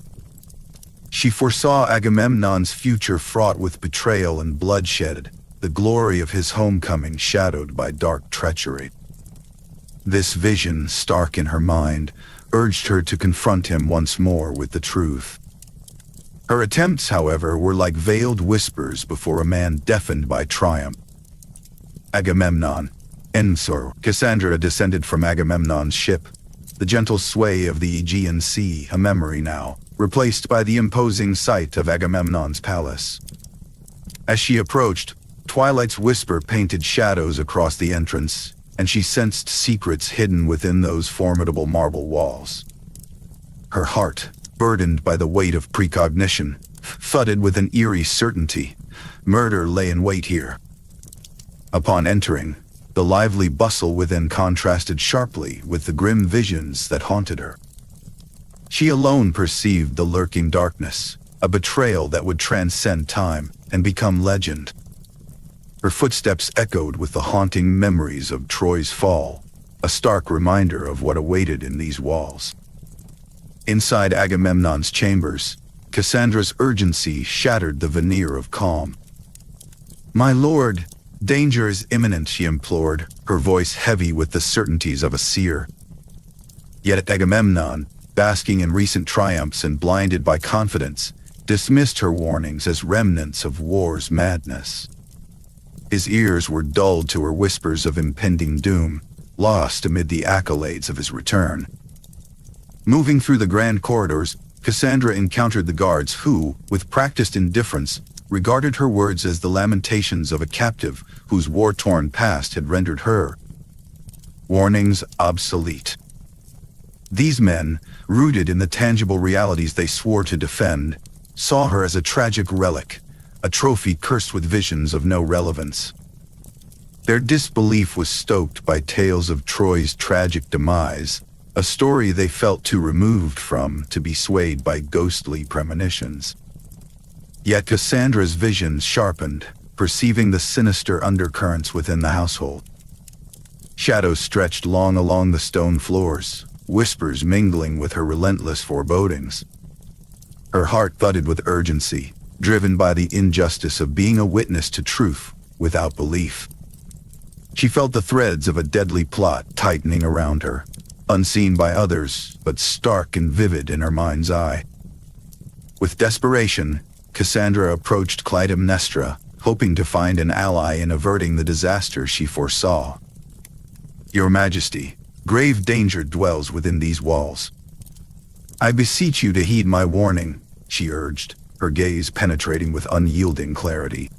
She foresaw Agamemnon's future fraught with betrayal and bloodshed, the glory of his homecoming shadowed by dark treachery. This vision, stark in her mind, urged her to confront him once more with the truth. Her attempts, however, were like veiled whispers before a man deafened by triumph. Agamemnon. Ensor. Cassandra descended from Agamemnon's ship, the gentle sway of the Aegean Sea, a memory now, replaced by the imposing sight of Agamemnon's palace. As she approached, twilight's whisper painted shadows across the entrance, and she sensed secrets hidden within those formidable marble walls. Her heart, burdened by the weight of precognition, thudded with an eerie certainty. Murder lay in wait here. Upon entering, the lively bustle within contrasted sharply with the grim visions that haunted her. She alone perceived the lurking darkness, a betrayal that would transcend time and become legend. Her footsteps echoed with the haunting memories of Troy's fall, a stark reminder of what awaited in these walls. Inside Agamemnon's chambers, Cassandra's urgency shattered the veneer of calm. "My lord, danger is imminent," she implored, her voice heavy with the certainties of a seer. Yet Agamemnon, basking in recent triumphs and blinded by confidence, dismissed her warnings as remnants of war's madness. His ears were dulled to her whispers of impending doom, lost amid the accolades of his return. Moving through the grand corridors, Cassandra encountered the guards who, with practiced indifference, regarded her words as the lamentations of a captive whose war-torn past had rendered her warnings obsolete. These men, rooted in the tangible realities they swore to defend, saw her as a tragic relic, a trophy cursed with visions of no relevance. Their disbelief was stoked by tales of Troy's tragic demise, a story they felt too removed from to be swayed by ghostly premonitions. Yet Cassandra's visions sharpened, perceiving the sinister undercurrents within the household. Shadows stretched long along the stone floors, whispers mingling with her relentless forebodings. Her heart thudded with urgency, driven by the injustice of being a witness to truth without belief. She felt the threads of a deadly plot tightening around her, unseen by others, but stark and vivid in her mind's eye. With desperation, Cassandra approached Clytemnestra, hoping to find an ally in averting the disaster she foresaw. "Your Majesty, grave danger dwells within these walls," "I beseech you to heed my warning," she urged, her gaze penetrating with unyielding clarity.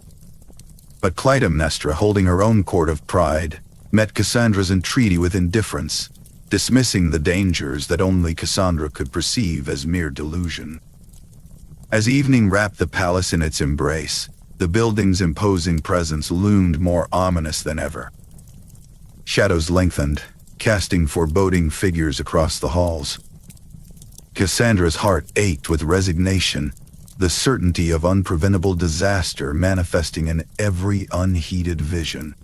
But Clytemnestra, holding her own court of pride, met Cassandra's entreaty with indifference, dismissing the dangers that only Cassandra could perceive as mere delusion. As evening wrapped the palace in its embrace, the building's imposing presence loomed more ominous than ever. Shadows lengthened, casting foreboding figures across the halls. Cassandra's heart ached with resignation, the certainty of unpreventable disaster manifesting in every unheeded vision.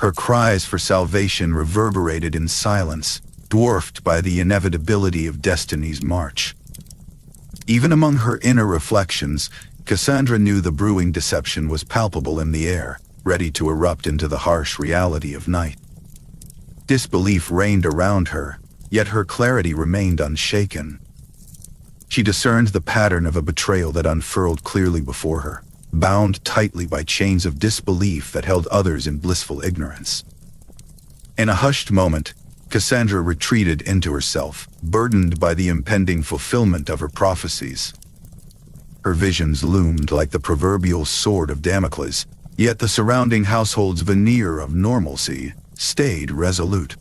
Her cries for salvation reverberated in silence, dwarfed by the inevitability of destiny's march. Even among her inner reflections, Cassandra knew the brewing deception was palpable in the air, ready to erupt into the harsh reality of night. Disbelief reigned around her, yet her clarity remained unshaken. She discerned the pattern of a betrayal that unfurled clearly before her, bound tightly by chains of disbelief that held others in blissful ignorance. In a hushed moment, Cassandra retreated into herself, burdened by the impending fulfillment of her prophecies. Her visions loomed like the proverbial sword of Damocles, yet the surrounding household's veneer of normalcy stayed resolute.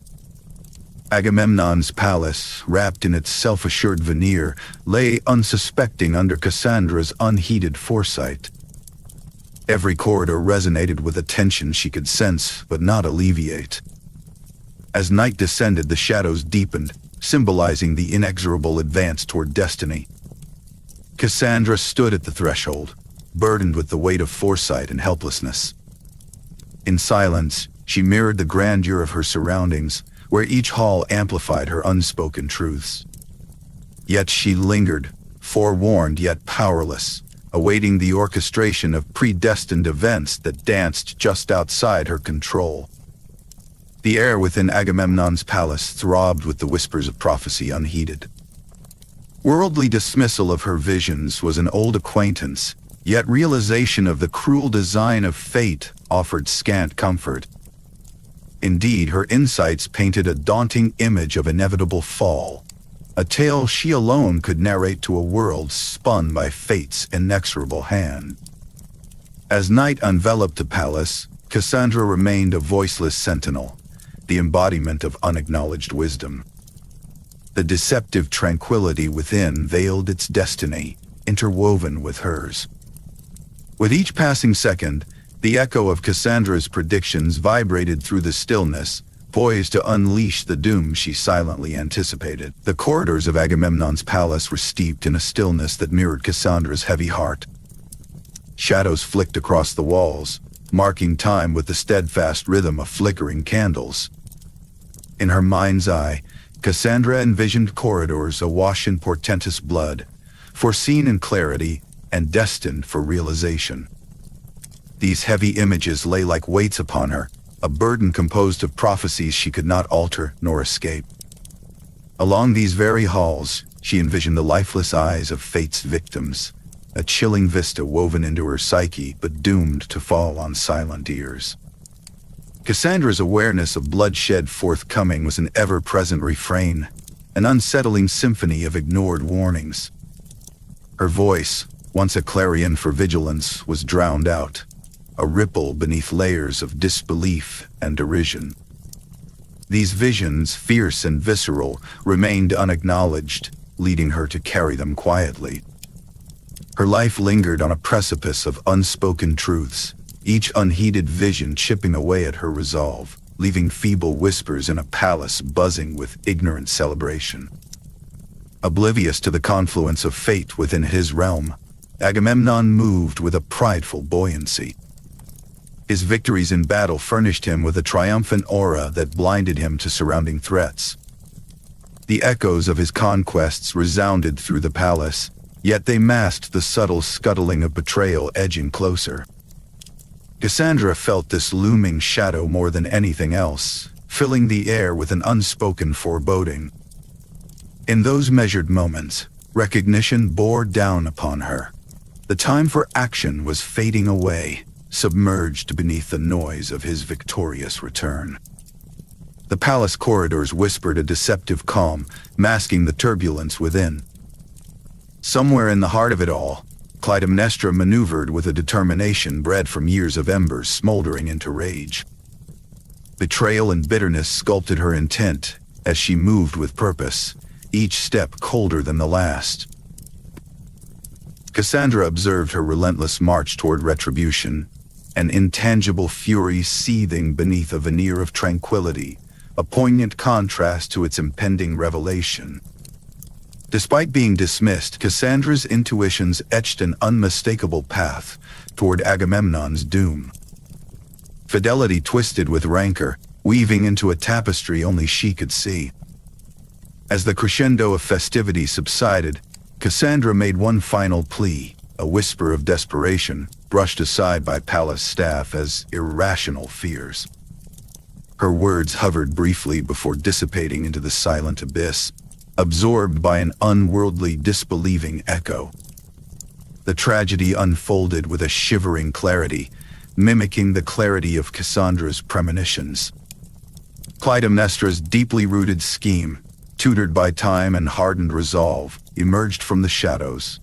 Agamemnon's palace, wrapped in its self-assured veneer, lay unsuspecting under Cassandra's unheeded foresight. Every corridor resonated with a tension she could sense but not alleviate. As night descended, the shadows deepened, symbolizing the inexorable advance toward destiny. Cassandra stood at the threshold, burdened with the weight of foresight and helplessness. In silence, she mirrored the grandeur of her surroundings, where each hall amplified her unspoken truths. Yet she lingered, forewarned yet powerless, awaiting the orchestration of predestined events that danced just outside her control. The air within Agamemnon's palace throbbed with the whispers of prophecy unheeded. Worldly dismissal of her visions was an old acquaintance, yet realization of the cruel design of fate offered scant comfort. Indeed, her insights painted a daunting image of inevitable fall, a tale she alone could narrate to a world spun by fate's inexorable hand. As night enveloped the palace, Cassandra remained a voiceless sentinel, the embodiment of unacknowledged wisdom. The deceptive tranquility within veiled its destiny, interwoven with hers. With each passing second, the echo of Cassandra's predictions vibrated through the stillness, poised to unleash the doom she silently anticipated. The corridors of Agamemnon's palace were steeped in a stillness that mirrored Cassandra's heavy heart. Shadows flicked across the walls, marking time with the steadfast rhythm of flickering candles. In her mind's eye, Cassandra envisioned corridors awash in portentous blood, foreseen in clarity and destined for realization. These heavy images lay like weights upon her, a burden composed of prophecies she could not alter nor escape. Along these very halls, she envisioned the lifeless eyes of fate's victims, a chilling vista woven into her psyche but doomed to fall on silent ears. Cassandra's awareness of bloodshed forthcoming was an ever-present refrain, an unsettling symphony of ignored warnings. Her voice, once a clarion for vigilance, was drowned out, a ripple beneath layers of disbelief and derision. These visions, fierce and visceral, remained unacknowledged, leading her to carry them quietly. Her life lingered on a precipice of unspoken truths, each unheeded vision chipping away at her resolve, leaving feeble whispers in a palace buzzing with ignorant celebration. Oblivious to the confluence of fate within his realm, Agamemnon moved with a prideful buoyancy. His victories in battle furnished him with a triumphant aura that blinded him to surrounding threats. The echoes of his conquests resounded through the palace, yet they masked the subtle scuttling of betrayal edging closer. Cassandra felt this looming shadow more than anything else, filling the air with an unspoken foreboding. In those measured moments, recognition bore down upon her. The time for action was fading away, submerged beneath the noise of his victorious return. The palace corridors whispered a deceptive calm, masking the turbulence within. Somewhere in the heart of it all, Clytemnestra maneuvered with a determination bred from years of embers smoldering into rage. Betrayal and bitterness sculpted her intent as she moved with purpose, each step colder than the last. Cassandra observed her relentless march toward retribution, an intangible fury seething beneath a veneer of tranquility, a poignant contrast to its impending revelation. Despite being dismissed, Cassandra's intuitions etched an unmistakable path toward Agamemnon's doom. Fidelity twisted with rancor, weaving into a tapestry only she could see. As the crescendo of festivity subsided, Cassandra made one final plea, a whisper of desperation, brushed aside by palace staff as irrational fears. Her words hovered briefly before dissipating into the silent abyss, absorbed by an unworldly, disbelieving echo. The tragedy unfolded with a shivering clarity, mimicking the clarity of Cassandra's premonitions. Clytemnestra's deeply rooted scheme, tutored by time and hardened resolve, emerged from the shadows.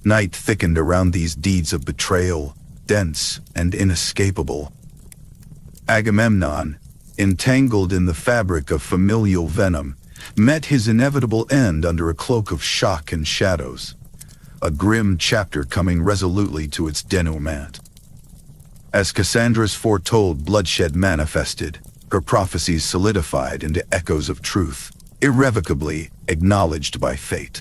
Night thickened around these deeds of betrayal, dense and inescapable. Agamemnon, entangled in the fabric of familial venom, met his inevitable end under a cloak of shock and shadows, a grim chapter coming resolutely to its denouement. As Cassandra's foretold bloodshed manifested, her prophecies solidified into echoes of truth, irrevocably acknowledged by fate.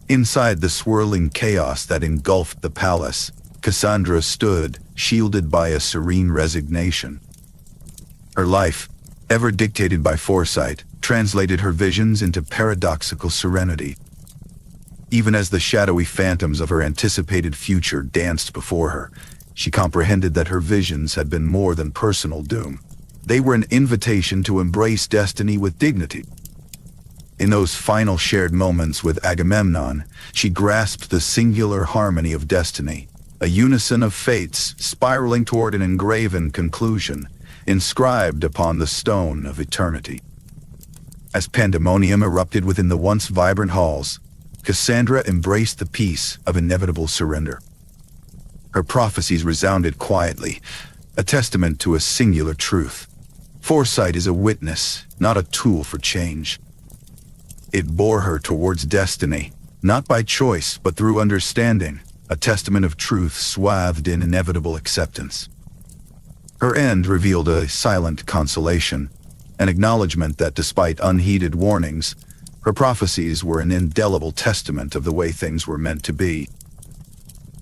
Inside the swirling chaos that engulfed the palace, Cassandra stood, shielded by a serene resignation. Her life, ever dictated by foresight, translated her visions into paradoxical serenity. Even as the shadowy phantoms of her anticipated future danced before her, she comprehended that her visions had been more than personal doom. They were an invitation to embrace destiny with dignity. In those final shared moments with Agamemnon, she grasped the singular harmony of destiny, a unison of fates spiraling toward an engraven conclusion, inscribed upon the stone of eternity. As pandemonium erupted within the once vibrant halls, Cassandra embraced the peace of inevitable surrender. Her prophecies resounded quietly, a testament to a singular truth. Foresight is a witness, not a tool for change. It bore her towards destiny, not by choice but through understanding, a testament of truth swathed in inevitable acceptance. Her end revealed a silent consolation, an acknowledgement that despite unheeded warnings, her prophecies were an indelible testament of the way things were meant to be.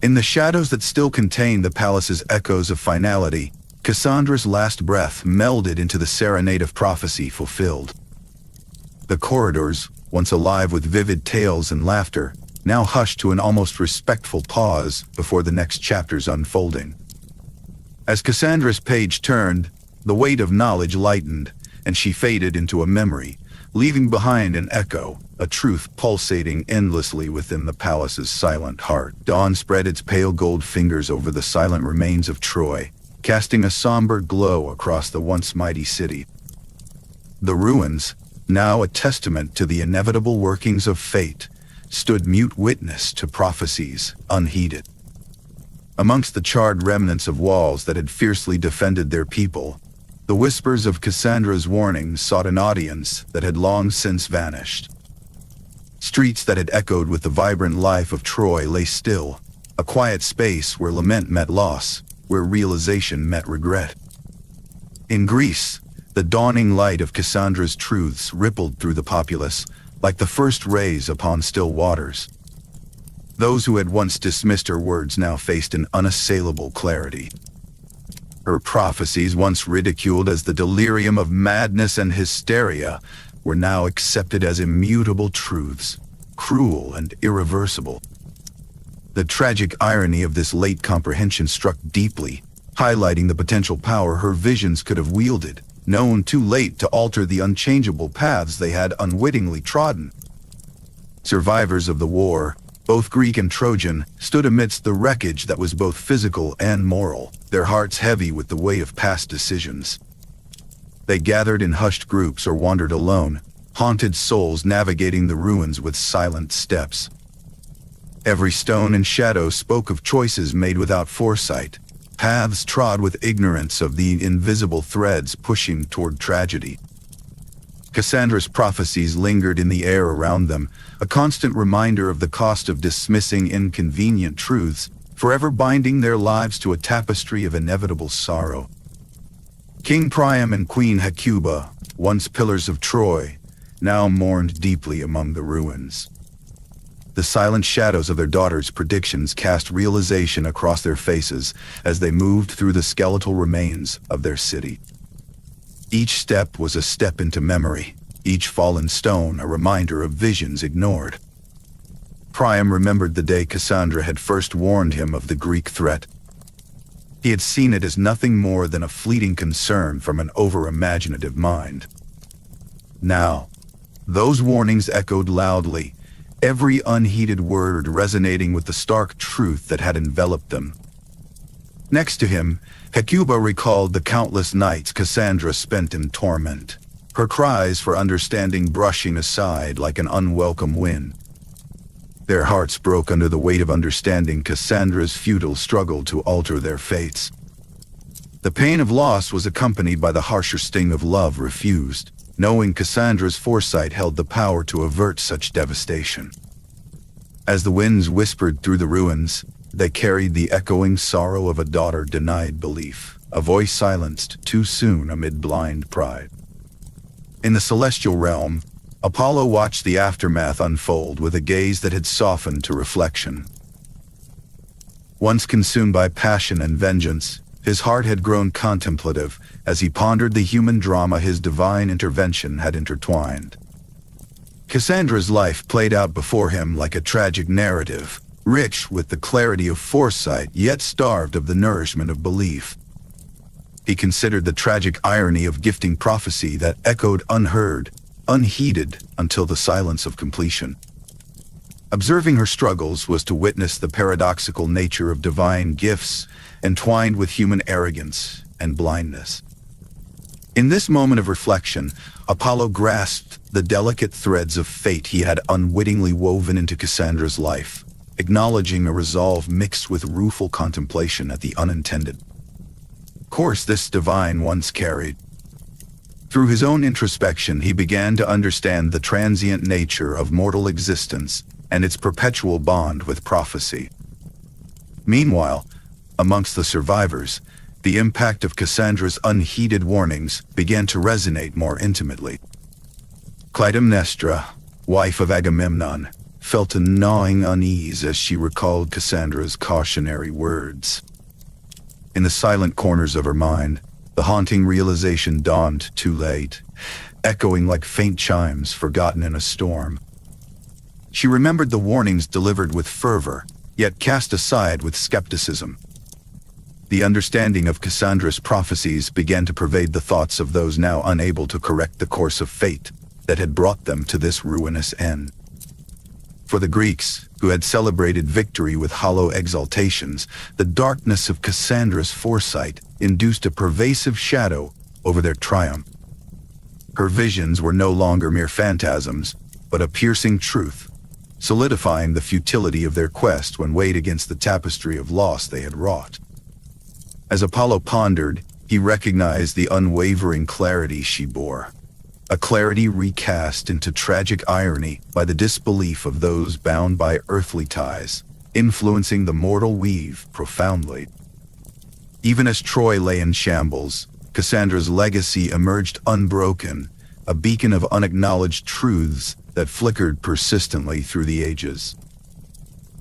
In the shadows that still contained the palace's echoes of finality, Cassandra's last breath melded into the serenade of prophecy fulfilled. The corridors, once alive with vivid tales and laughter, now hushed to an almost respectful pause before the next chapter's unfolding. As Cassandra's page turned, the weight of knowledge lightened, and she faded into a memory, leaving behind an echo, a truth pulsating endlessly within the palace's silent heart. Dawn spread its pale gold fingers over the silent remains of Troy, casting a somber glow across the once mighty city. The ruins, now a testament to the inevitable workings of fate, stood mute witness to prophecies unheeded. Amongst the charred remnants of walls that had fiercely defended their people, the whispers of Cassandra's warnings sought an audience that had long since vanished. Streets that had echoed with the vibrant life of Troy lay still, a quiet space where lament met loss, where realization met regret. In Greece, the dawning light of Cassandra's truths rippled through the populace, like the first rays upon still waters. Those who had once dismissed her words now faced an unassailable clarity. Her prophecies, once ridiculed as the delirium of madness and hysteria, were now accepted as immutable truths, cruel and irreversible. The tragic irony of this late comprehension struck deeply, highlighting the potential power her visions could have wielded, known too late to alter the unchangeable paths they had unwittingly trodden. Survivors of the war, both Greek and Trojan, stood amidst the wreckage that was both physical and moral, their hearts heavy with the weight of past decisions. They gathered in hushed groups or wandered alone, haunted souls navigating the ruins with silent steps. Every stone and shadow spoke of choices made without foresight, paths trod with ignorance of the invisible threads pushing toward tragedy. Cassandra's prophecies lingered in the air around them, a constant reminder of the cost of dismissing inconvenient truths, forever binding their lives to a tapestry of inevitable sorrow. King Priam and Queen Hecuba, once pillars of Troy, now mourned deeply among the ruins. The silent shadows of their daughters' predictions cast realization across their faces as they moved through the skeletal remains of their city. Each step was a step into memory, each fallen stone a reminder of visions ignored. Priam remembered the day Cassandra had first warned him of the Greek threat. He had seen it as nothing more than a fleeting concern from an over-imaginative mind. Now, those warnings echoed loudly, every unheeded word resonating with the stark truth that had enveloped them. Next to him, Hecuba recalled the countless nights Cassandra spent in torment, her cries for understanding brushing aside like an unwelcome wind. Their hearts broke under the weight of understanding Cassandra's futile struggle to alter their fates. The pain of loss was accompanied by the harsher sting of love refused, knowing Cassandra's foresight held the power to avert such devastation. As the winds whispered through the ruins, they carried the echoing sorrow of a daughter denied belief, a voice silenced too soon amid blind pride. In the celestial realm, Apollo watched the aftermath unfold with a gaze that had softened to reflection. Once consumed by passion and vengeance, his heart had grown contemplative as he pondered the human drama his divine intervention had intertwined. Cassandra's life played out before him like a tragic narrative, rich with the clarity of foresight yet starved of the nourishment of belief. He considered the tragic irony of gifting prophecy that echoed unheard, unheeded until the silence of completion. Observing her struggles was to witness the paradoxical nature of divine gifts entwined with human arrogance and blindness. In this moment of reflection, Apollo grasped the delicate threads of fate he had unwittingly woven into Cassandra's life, acknowledging a resolve mixed with rueful contemplation at the unintended course this divine once carried. Through his own introspection, he began to understand the transient nature of mortal existence and its perpetual bond with prophecy. Meanwhile, amongst the survivors, the impact of Cassandra's unheeded warnings began to resonate more intimately. Clytemnestra, wife of Agamemnon, felt a gnawing unease as she recalled Cassandra's cautionary words. In the silent corners of her mind, the haunting realization dawned too late, echoing like faint chimes forgotten in a storm. She remembered the warnings delivered with fervor, yet cast aside with skepticism. The understanding of Cassandra's prophecies began to pervade the thoughts of those now unable to correct the course of fate that had brought them to this ruinous end. For the Greeks, who had celebrated victory with hollow exaltations, the darkness of Cassandra's foresight induced a pervasive shadow over their triumph. Her visions were no longer mere phantasms, but a piercing truth, solidifying the futility of their quest when weighed against the tapestry of loss they had wrought. As Apollo pondered, he recognized the unwavering clarity she bore, a clarity recast into tragic irony by the disbelief of those bound by earthly ties, influencing the mortal weave profoundly. Even as Troy lay in shambles, Cassandra's legacy emerged unbroken, a beacon of unacknowledged truths that flickered persistently through the ages.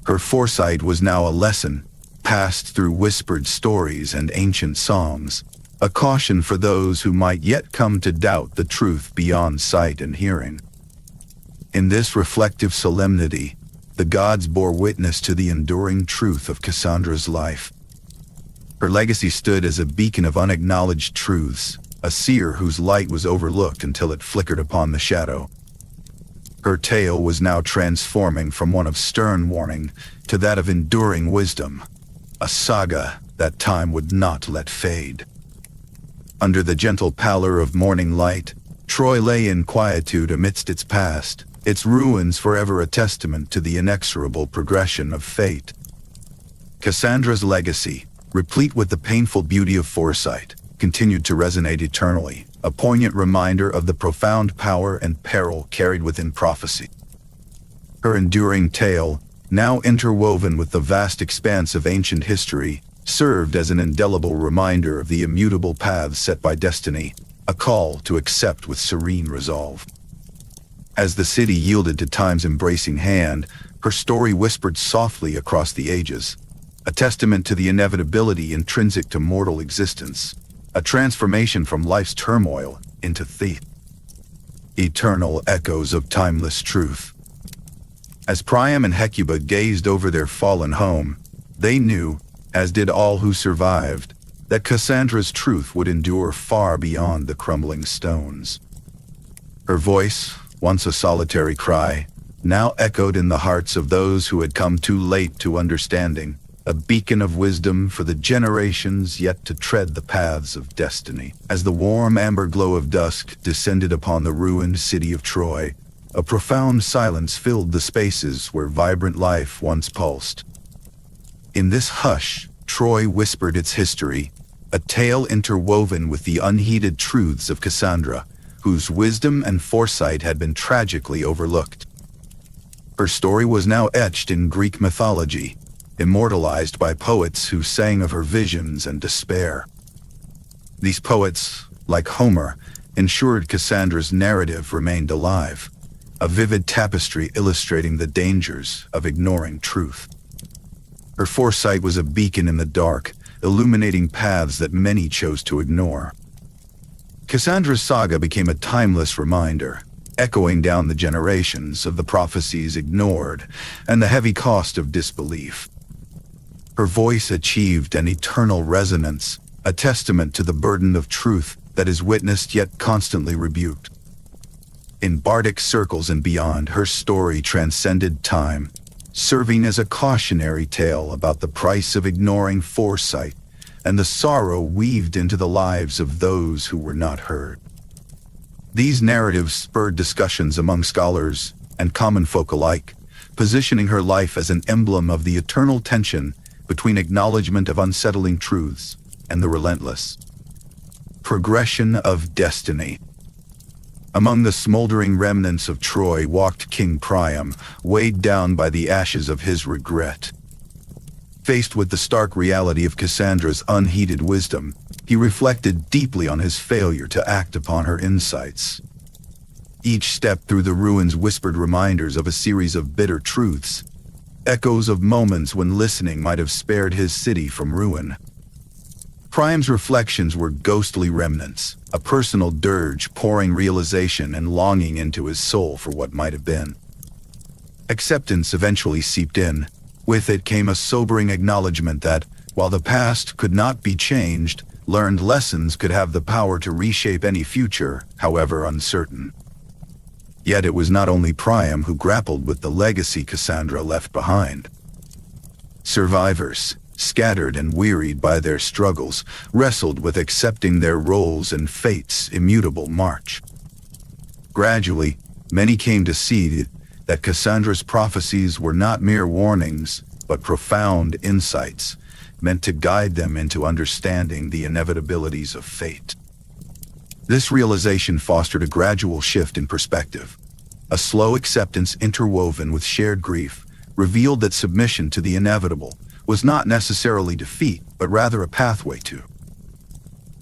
Her foresight was now a lesson, passed through whispered stories and ancient songs, a caution for those who might yet come to doubt the truth beyond sight and hearing. In this reflective solemnity, the gods bore witness to the enduring truth of Cassandra's life. Her legacy stood as a beacon of unacknowledged truths, a seer whose light was overlooked until it flickered upon the shadow. Her tale was now transforming from one of stern warning to that of enduring wisdom, a saga that time would not let fade. Under the gentle pallor of morning light, Troy lay in quietude amidst its past, its ruins forever a testament to the inexorable progression of fate. Cassandra's legacy, replete with the painful beauty of foresight, continued to resonate eternally, a poignant reminder of the profound power and peril carried within prophecy. Her enduring tale, now interwoven with the vast expanse of ancient history, served as an indelible reminder of the immutable paths set by destiny, a call to accept with serene resolve. As the city yielded to time's embracing hand, her story whispered softly across the ages, a testament to the inevitability intrinsic to mortal existence, a transformation from life's turmoil into the eternal echoes of timeless truth. As Priam and Hecuba gazed over their fallen home, they knew, as did all who survived, that Cassandra's truth would endure far beyond the crumbling stones. Her voice, once a solitary cry, now echoed in the hearts of those who had come too late to understanding, a beacon of wisdom for the generations yet to tread the paths of destiny. As the warm amber glow of dusk descended upon the ruined city of Troy, a profound silence filled the spaces where vibrant life once pulsed. In this hush, Troy whispered its history, a tale interwoven with the unheeded truths of Cassandra, whose wisdom and foresight had been tragically overlooked. Her story was now etched in Greek mythology, immortalized by poets who sang of her visions and despair. These poets, like Homer, ensured Cassandra's narrative remained alive, a vivid tapestry illustrating the dangers of ignoring truth. Her foresight was a beacon in the dark, illuminating paths that many chose to ignore. Cassandra's saga became a timeless reminder, echoing down the generations of the prophecies ignored and the heavy cost of disbelief. Her voice achieved an eternal resonance, a testament to the burden of truth that is witnessed yet constantly rebuked. In bardic circles and beyond, her story transcended time, serving as a cautionary tale about the price of ignoring foresight and the sorrow weaved into the lives of those who were not heard. These narratives spurred discussions among scholars and common folk alike, positioning her life as an emblem of the eternal tension between acknowledgement of unsettling truths and the relentless progression of destiny. Among the smoldering remnants of Troy walked King Priam, weighed down by the ashes of his regret. Faced with the stark reality of Cassandra's unheeded wisdom, he reflected deeply on his failure to act upon her insights. Each step through the ruins whispered reminders of a series of bitter truths, echoes of moments when listening might have spared his city from ruin. Priam's reflections were ghostly remnants, a personal dirge pouring realization and longing into his soul for what might have been. Acceptance eventually seeped in. With it came a sobering acknowledgement that, while the past could not be changed, learned lessons could have the power to reshape any future, however uncertain. Yet it was not only Priam who grappled with the legacy Cassandra left behind. Survivors, scattered and wearied by their struggles, wrestled with accepting their roles and fate's immutable march. Gradually, many came to see that Cassandra's prophecies were not mere warnings, but profound insights, meant to guide them into understanding the inevitabilities of fate. This realization fostered a gradual shift in perspective. A slow acceptance interwoven with shared grief revealed that submission to the inevitable was not necessarily defeat, but rather a pathway to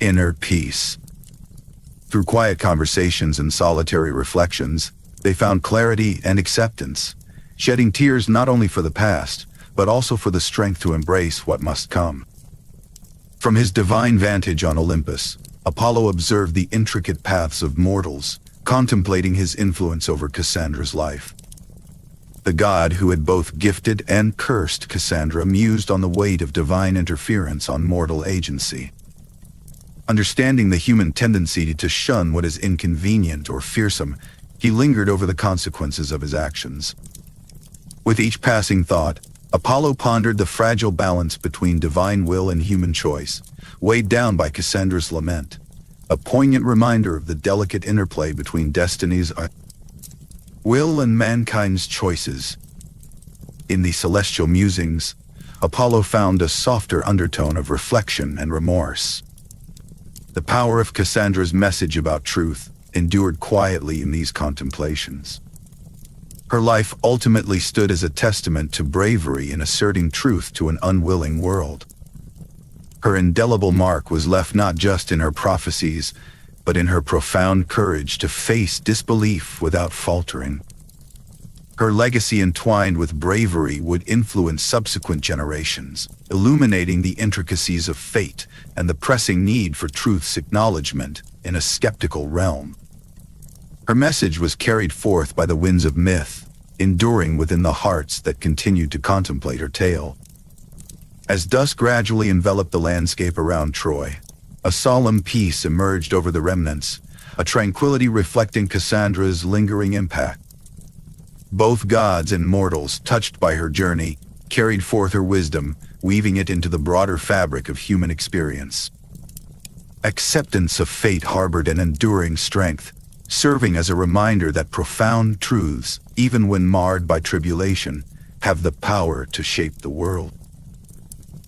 inner peace. Through quiet conversations and solitary reflections, they found clarity and acceptance, shedding tears not only for the past, but also for the strength to embrace what must come. From his divine vantage on Olympus, Apollo observed the intricate paths of mortals, contemplating his influence over Cassandra's life. The god who had both gifted and cursed Cassandra mused on the weight of divine interference on mortal agency. Understanding the human tendency to shun what is inconvenient or fearsome, he lingered over the consequences of his actions. With each passing thought, Apollo pondered the fragile balance between divine will and human choice, weighed down by Cassandra's lament, a poignant reminder of the delicate interplay between destiny's will and mankind's choices. In the celestial musings, Apollo found a softer undertone of reflection and remorse. The power of Cassandra's message about truth endured quietly in these contemplations. Her life ultimately stood as a testament to bravery in asserting truth to an unwilling world. Her indelible mark was left not just in her prophecies, but in her profound courage to face disbelief without faltering. Her legacy entwined with bravery would influence subsequent generations, illuminating the intricacies of fate and the pressing need for truth's acknowledgement in a skeptical realm. Her message was carried forth by the winds of myth, enduring within the hearts that continued to contemplate her tale. As dusk gradually enveloped the landscape around Troy, a solemn peace emerged over the remnants, a tranquility reflecting Cassandra's lingering impact. Both gods and mortals, touched by her journey, carried forth her wisdom, weaving it into the broader fabric of human experience. Acceptance of fate harbored an enduring strength, serving as a reminder that profound truths, even when marred by tribulation, have the power to shape the world.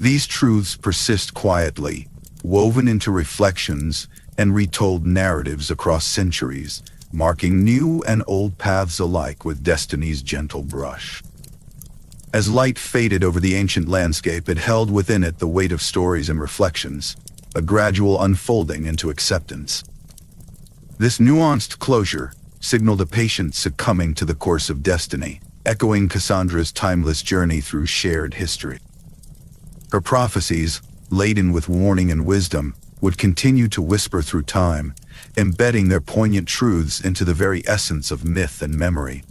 These truths persist quietly, woven into reflections and retold narratives across centuries, marking new and old paths alike with destiny's gentle brush. As light faded over the ancient landscape, it held within it the weight of stories and reflections, a gradual unfolding into acceptance. This nuanced closure signaled a patient succumbing to the course of destiny, echoing Cassandra's timeless journey through shared history. Her prophecies, laden with warning and wisdom, would continue to whisper through time, embedding their poignant truths into the very essence of myth and memory.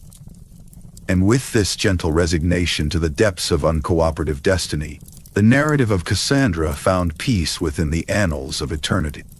And with this gentle resignation to the depths of uncooperative destiny, the narrative of Cassandra found peace within the annals of eternity.